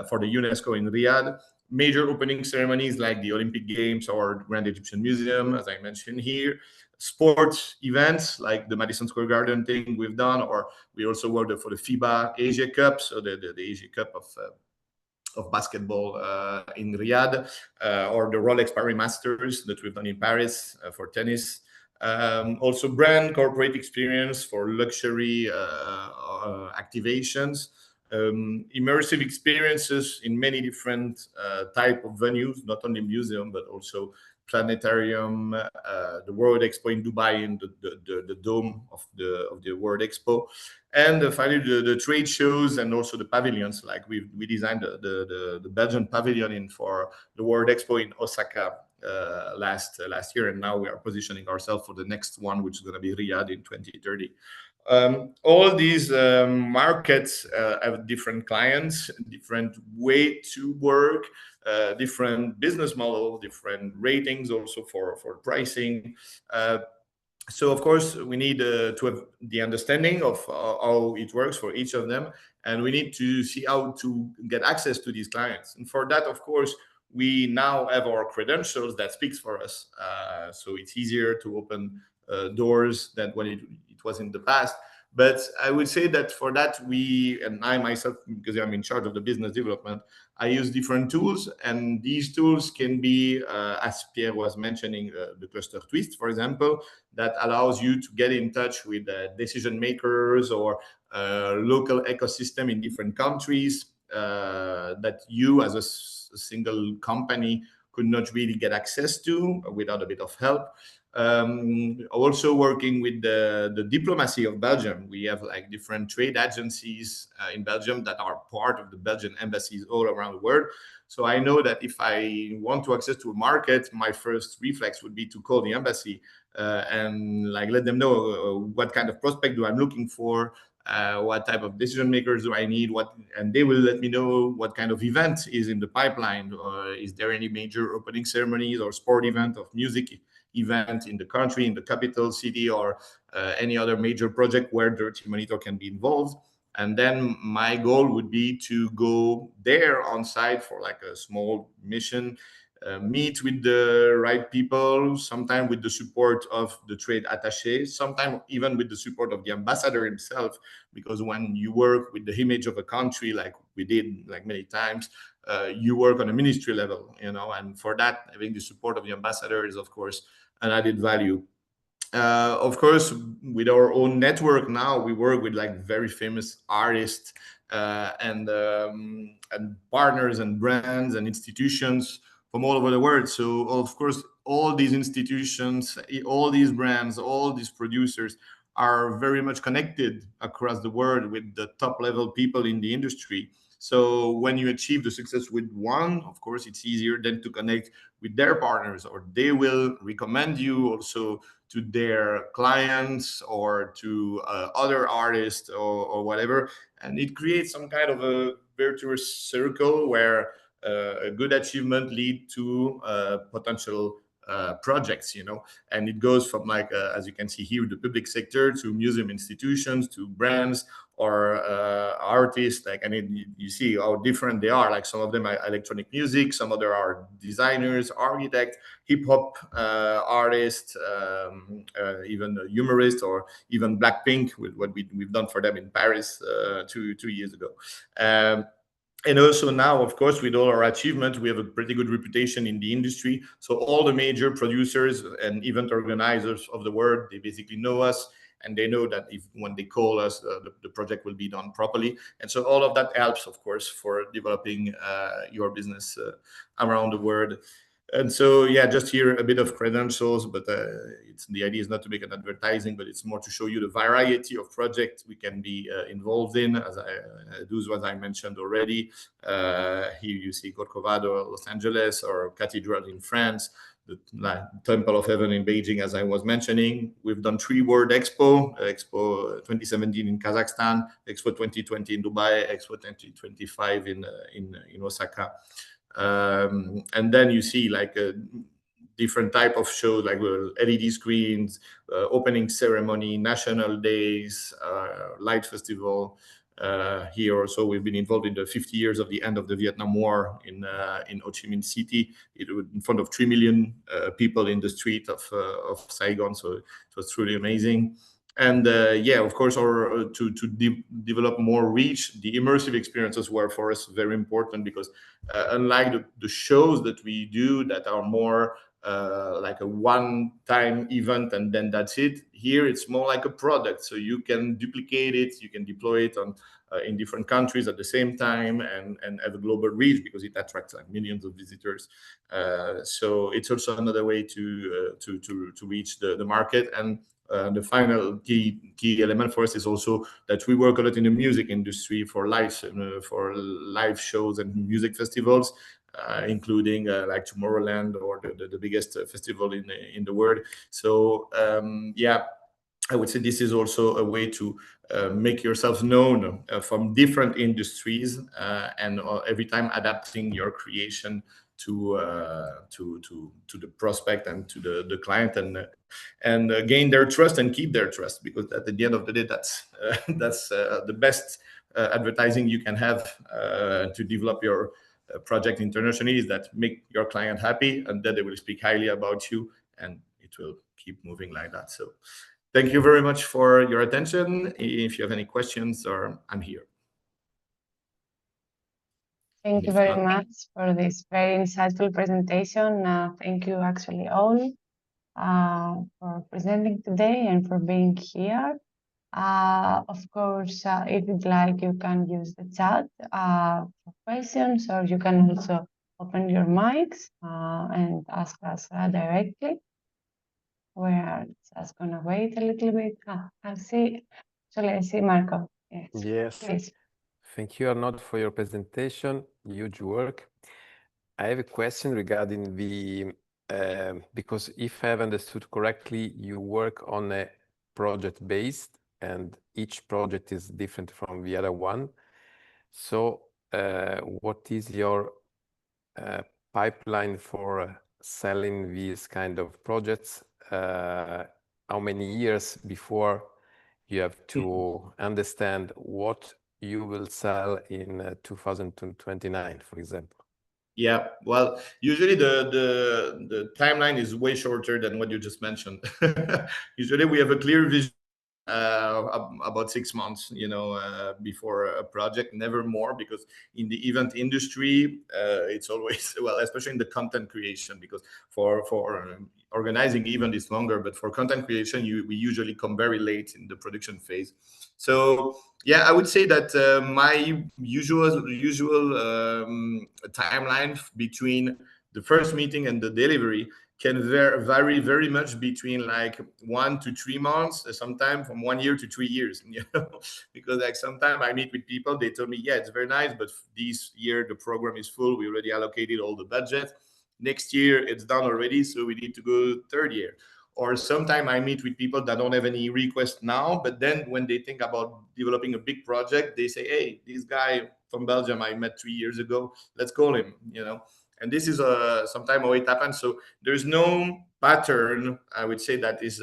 Speaker 6: for the UNESCO in Riyadh. Major opening ceremonies like the Olympic Games or Grand Egyptian Museum, as I mentioned here. Sports events like the Madison Square Garden thing we've done, or we also worked for the FIBA Asia Cup, so the Asia Cup of basketball in Riyadh, or the Rolex Paris Masters that we've done in Paris for tennis. Also brand corporate experience for luxury activations. Immersive experiences in many different type of venues, not only museum, but also planetarium, the World Expo in Dubai, in the dome of the World Expo, and finally the trade shows and also the pavilions. Like we designed the Belgian pavilion for the World Expo in Osaka last year, and now we are positioning ourselves for the next one, which is going to be Riyadh in 2030. All these markets have different clients, different way to work, different business model, different ratings also for pricing. So of course we need to have the understanding of how it works for each of them, and we need to see how to get access to these clients. And for that, of course, we now have our credentials that speaks for us. So it's easier to open doors than when it was in the past. But I would say that for that, and I myself, because I'm in charge of the business development, I use different tools, and these tools can be, as Pierre was mentioning, the cluster twist, for example, that allows you to get in touch with decision makers or local ecosystem in different countries that you as a single company could not really get access to without a bit of help. Also working with the diplomacy of Belgium. We have like different trade agencies in Belgium that are part of the Belgian embassies all around the world. So I know that if I want to access to a market, my first reflex would be to call the embassy and like let them know what kind of prospect do I'm looking for, what type of decision makers do I need, and they will let me know what kind of event is in the pipeline. Is there any major opening ceremonies or sport event of music event in the country, in the capital city, or any other major project where Dirty Monitor can be involved. And then my goal would be to go there on site for like a small mission, meet with the right people, sometimes with the support of the trade attaché, sometimes even with the support of the ambassador himself, because when you work with the image of a country, like we did like many times, you work on a ministry level, and for that, having the support of the ambassador is, of course, an added value. Of course, with our own network now, we work with like very famous artists and partners and brands and institutions from all over the world. So, of course, all these institutions, all these brands, all these producers are very much connected across the world with the top level people in the industry. So when you achieve the success with one, of course, it's easier then to connect with their partners, or they will recommend you also to their clients or to other artists or whatever. And it creates some kind of a virtuous circle where a good achievement lead to potential projects, and it goes from like, as you can see here, the public sector to museum institutions to brands or artists. Like, I mean, you see how different they are. Like some of them are electronic music, some other are designers, architects, hip hop artists, even humorists, or even Blackpink with what we've done for them in Paris 2 years ago. And also now, of course, with all our achievements, we have a pretty good reputation in the industry. So all the major producers and event organizers of the world, they basically know us, and they know that when they call us, the project will be done properly. And so all of that helps, of course, for developing your business around the world. And so, yeah, just here a bit of credentials, but the idea is not to make an advertising, but it's more to show you the variety of projects we can be involved in. Those ones I mentioned already. Here you see Corcovado, Los Angeles, or Cathedral in France, the Temple of Heaven in Beijing, as I was mentioning. We've done 3 World Expo 2017 in Kazakhstan, Expo 2020 in Dubai, Expo 2025 in Osaka. And then you see like a different type of shows, like LED screens, opening ceremony, national days, light festival. Here also we've been involved in the 50 years of the end of the Vietnam War in Ho Chi Minh City. It was in front of 3 million people in the street of Saigon. So it was truly amazing. And yeah, of course, to develop more reach, the immersive experiences were for us very important, because unlike the shows that we do that are more like a one-time event and then that's it, here it's more like a product. So you can duplicate it, you can deploy it on in different countries at the same time, and have a global reach, because it attracts like millions of visitors. So it's also another way to reach the market. And the final key element for us is also that we work a lot in the music industry for live shows and music festivals, including like Tomorrowland, or the biggest festival in the world. So yeah, I would say this is also a way to make yourself known from different industries, and every time adapting your creation to the prospect and to the client, and gain their trust and keep their trust, because at the end of the day, that's the best advertising you can have to develop your project internationally, is that make your client happy, and then they will speak highly about you, and it will keep moving like that. So thank you very much for your attention. If you have any questions, I'm here.
Speaker 1: Thank you very much for this very insightful presentation. Thank you actually all for presenting today and for being here. Of course, if you'd like, you can use the chat for questions, or you can also open your mics and ask us directly. We're just gonna wait a little bit. I see Marco.
Speaker 7: Yes.
Speaker 1: Please.
Speaker 7: Thank you, Arnaud, for your presentation. Huge work. I have a question regarding the, because if I have understood correctly, you work on a project-based, and each project is different from the other one. So what is your pipeline for selling these kind of projects? How many years before you have to understand what you will sell in 2029, for example?
Speaker 6: Yeah, well, usually the timeline is way shorter than what you just mentioned. Usually we have a clear vision about 6 months, before a project, never more, because in the event industry, it's always, well, especially in the content creation, because for organizing event is longer, but for content creation, we usually come very late in the production phase. So yeah, I would say that my usual timeline between the first meeting and the delivery can vary very much between like 1 to 3 months, sometimes from 1 year to 3 years, you know, because like sometimes I meet with people, they tell me, yeah, it's very nice, but this year the program is full. We already allocated all the budget. Next year it's done already, so we need to go third year. Or sometimes I meet with people that don't have any requests now, but then when they think about developing a big project, they say, hey, this guy from Belgium I met 3 years ago, let's call him, you know. And this is sometimes how it happens. So there's no pattern, I would say, that is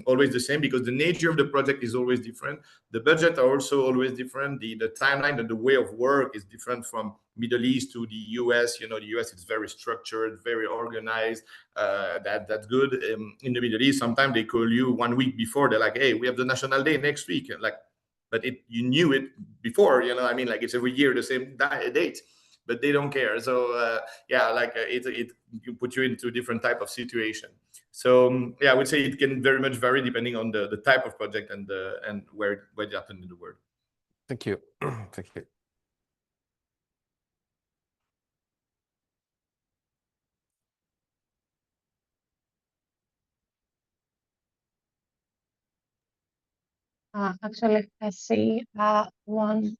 Speaker 6: always the same, because the nature of the project is always different. The budget are also always different. The timeline and the way of work is different from Middle East to the US. You know, the US is very structured, very organized. That's good. In the Middle East, sometimes they call you 1 week before. They're like, hey, we have the National Day next week. Like, but you knew it before, you know, I mean, like it's every year the same date, but they don't care. So yeah, like it you put you into a different type of situation. So yeah, I would say it can very much vary depending on the type of project and where it happened in the world.
Speaker 7: Thank you. Thank you.
Speaker 1: Actually, I see one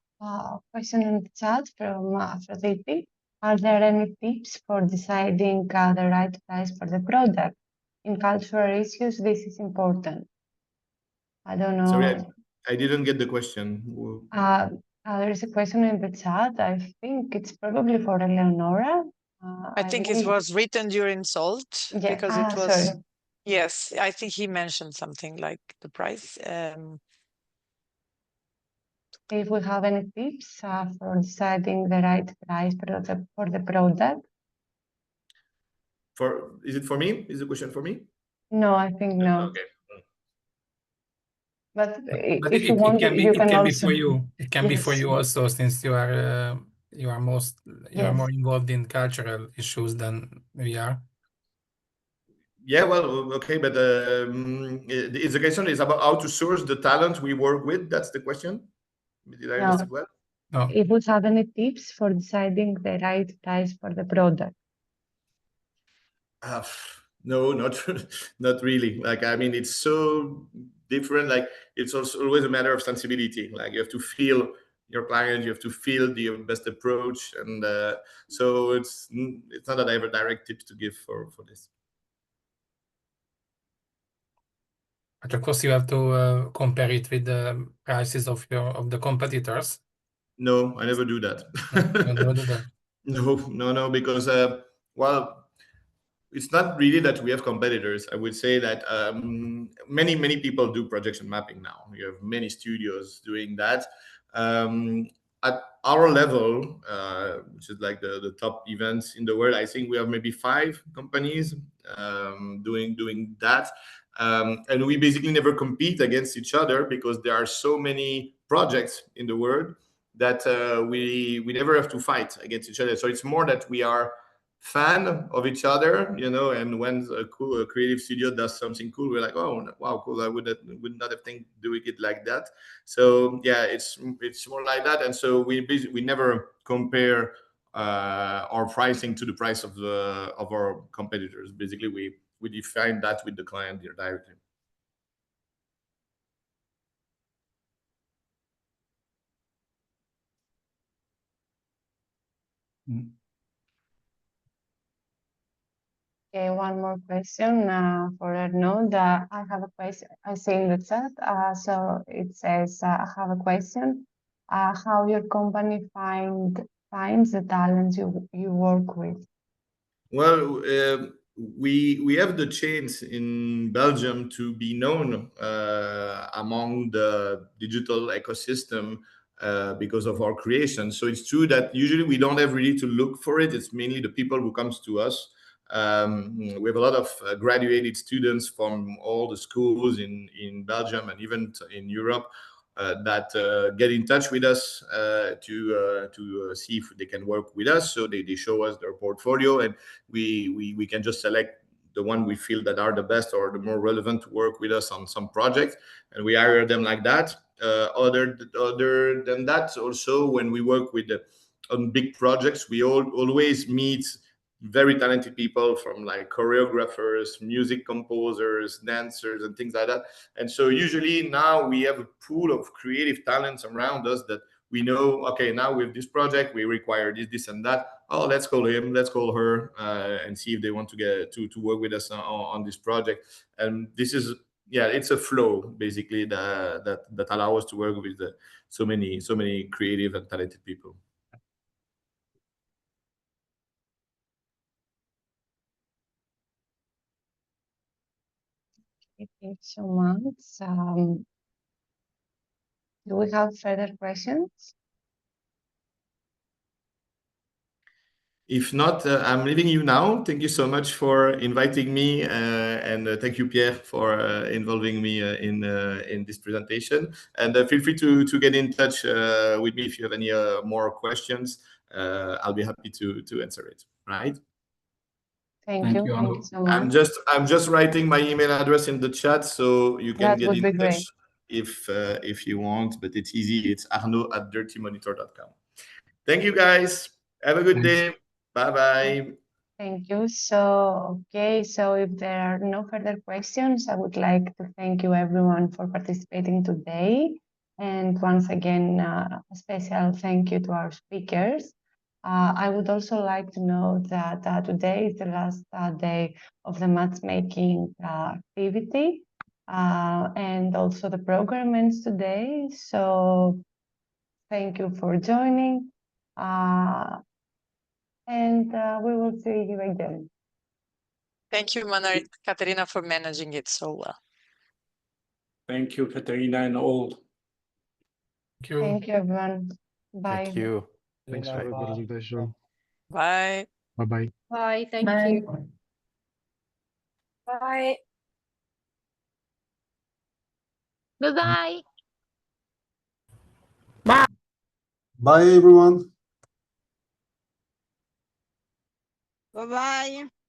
Speaker 1: question in the chat from Aphrodite. Are there any tips for deciding the right price for the product? In cultural issues, this is important. I don't know.
Speaker 6: Sorry, I didn't get the question.
Speaker 1: There is a question in the chat. I think it's probably for Eleonora.
Speaker 4: I think it was written during SALT,
Speaker 1: Yeah.
Speaker 4: because it was.
Speaker 1: Sorry.
Speaker 4: Yes, I think he mentioned something like the price.
Speaker 1: If we have any tips for deciding the right price for the product.
Speaker 6: Is it for me? Is the question for me?
Speaker 1: No, I think no.
Speaker 6: Okay.
Speaker 1: But if you want,
Speaker 2: it
Speaker 1: you can
Speaker 2: can
Speaker 1: also.
Speaker 2: Be for you. It can be for
Speaker 1: Yes.
Speaker 2: you also, since you are
Speaker 1: Yes.
Speaker 2: more involved in cultural issues than we are.
Speaker 6: Yeah, well, okay, but the question is about how to source the talent we work with. That's the question. Did I understand well?
Speaker 2: No.
Speaker 1: If we have any tips for deciding the right price for the product.
Speaker 6: No, not really. Like, I mean, it's so different. Like, it's also always a matter of sensibility. Like, you have to feel your client, you have to feel the best approach, and so it's not that I have a direct tip to give for this.
Speaker 2: But of course, you have to compare it with the prices of the competitors.
Speaker 6: No, I never do that.
Speaker 2: You never do that.
Speaker 6: No, because well, it's not really that we have competitors. I would say that many people do projection mapping now. You have many studios doing that. At our level, which is like the top events in the world, I think we have maybe 5 companies doing that. And we basically never compete against each other, because there are so many projects in the world that we never have to fight against each other. So it's more that we are fan of each other, you know, and when a creative studio does something cool, we're like, oh wow, cool, I would not have think doing it like that. So yeah, it's more like that. And so we never compare our pricing to the price of our competitors. Basically, we define that with the client directly.
Speaker 1: Okay, one more question for Arnaud. I have a question. I see in the chat. So it says, I have a question. How your company finds the talents you work with?
Speaker 6: Well, we have the chance in Belgium to be known among the digital ecosystem because of our creation. So it's true that usually we don't have really to look for it. It's mainly the people who comes to us. We have a lot of graduated students from all the schools in Belgium and even in Europe that get in touch with us to see if they can work with us. So they show us their portfolio, and we can just select the one we feel that are the best or the more relevant to work with us on some project, and we hire them like that. Other than that, also when we work with on big projects, we always meet very talented people, from like choreographers, music composers, dancers, and things like that. And so usually now we have a pool of creative talents around us that we know, okay, now with this project, we require this, and that. Oh, let's call him, let's call her, and see if they want to get to work with us on this project. And this is, yeah, it's a flow basically that allows us to work with so many creative and talented people.
Speaker 1: Thank you so much. Do we have further questions?
Speaker 6: If not, I'm leaving you now. Thank you so much for inviting me, and thank you, Pierre, for involving me in this presentation. And feel free to get in touch with me if you have any more questions. I'll be happy to answer it. Right?
Speaker 1: Thank you. Thank you so much.
Speaker 6: I'm just writing my email address in the chat, so you can get in touch
Speaker 1: great.
Speaker 6: if you want. But it's easy. It's arnaud@dirtymonitor.com. Thank you, guys. Have a good day. Bye-bye.
Speaker 1: Thank you. So, okay, so if there are no further questions, I would like to thank you everyone for participating today. And once again, a special thank you to our speakers. I would also like to know that today is the last day of the matchmaking activity, and also the program ends today. So thank you for joining. And we will see you again.
Speaker 4: Thank you, Katerina, for managing it so well.
Speaker 8: Thank you, Katerina, and all.
Speaker 2: Thank you.
Speaker 1: Thank you, everyone. Bye.
Speaker 7: Thank you.
Speaker 9: Thanks for the presentation.
Speaker 4: Bye.
Speaker 9: Bye-bye.
Speaker 10: Bye. Thank you. Bye. Goodbye.
Speaker 9: Bye, everyone.
Speaker 4: Bye-bye.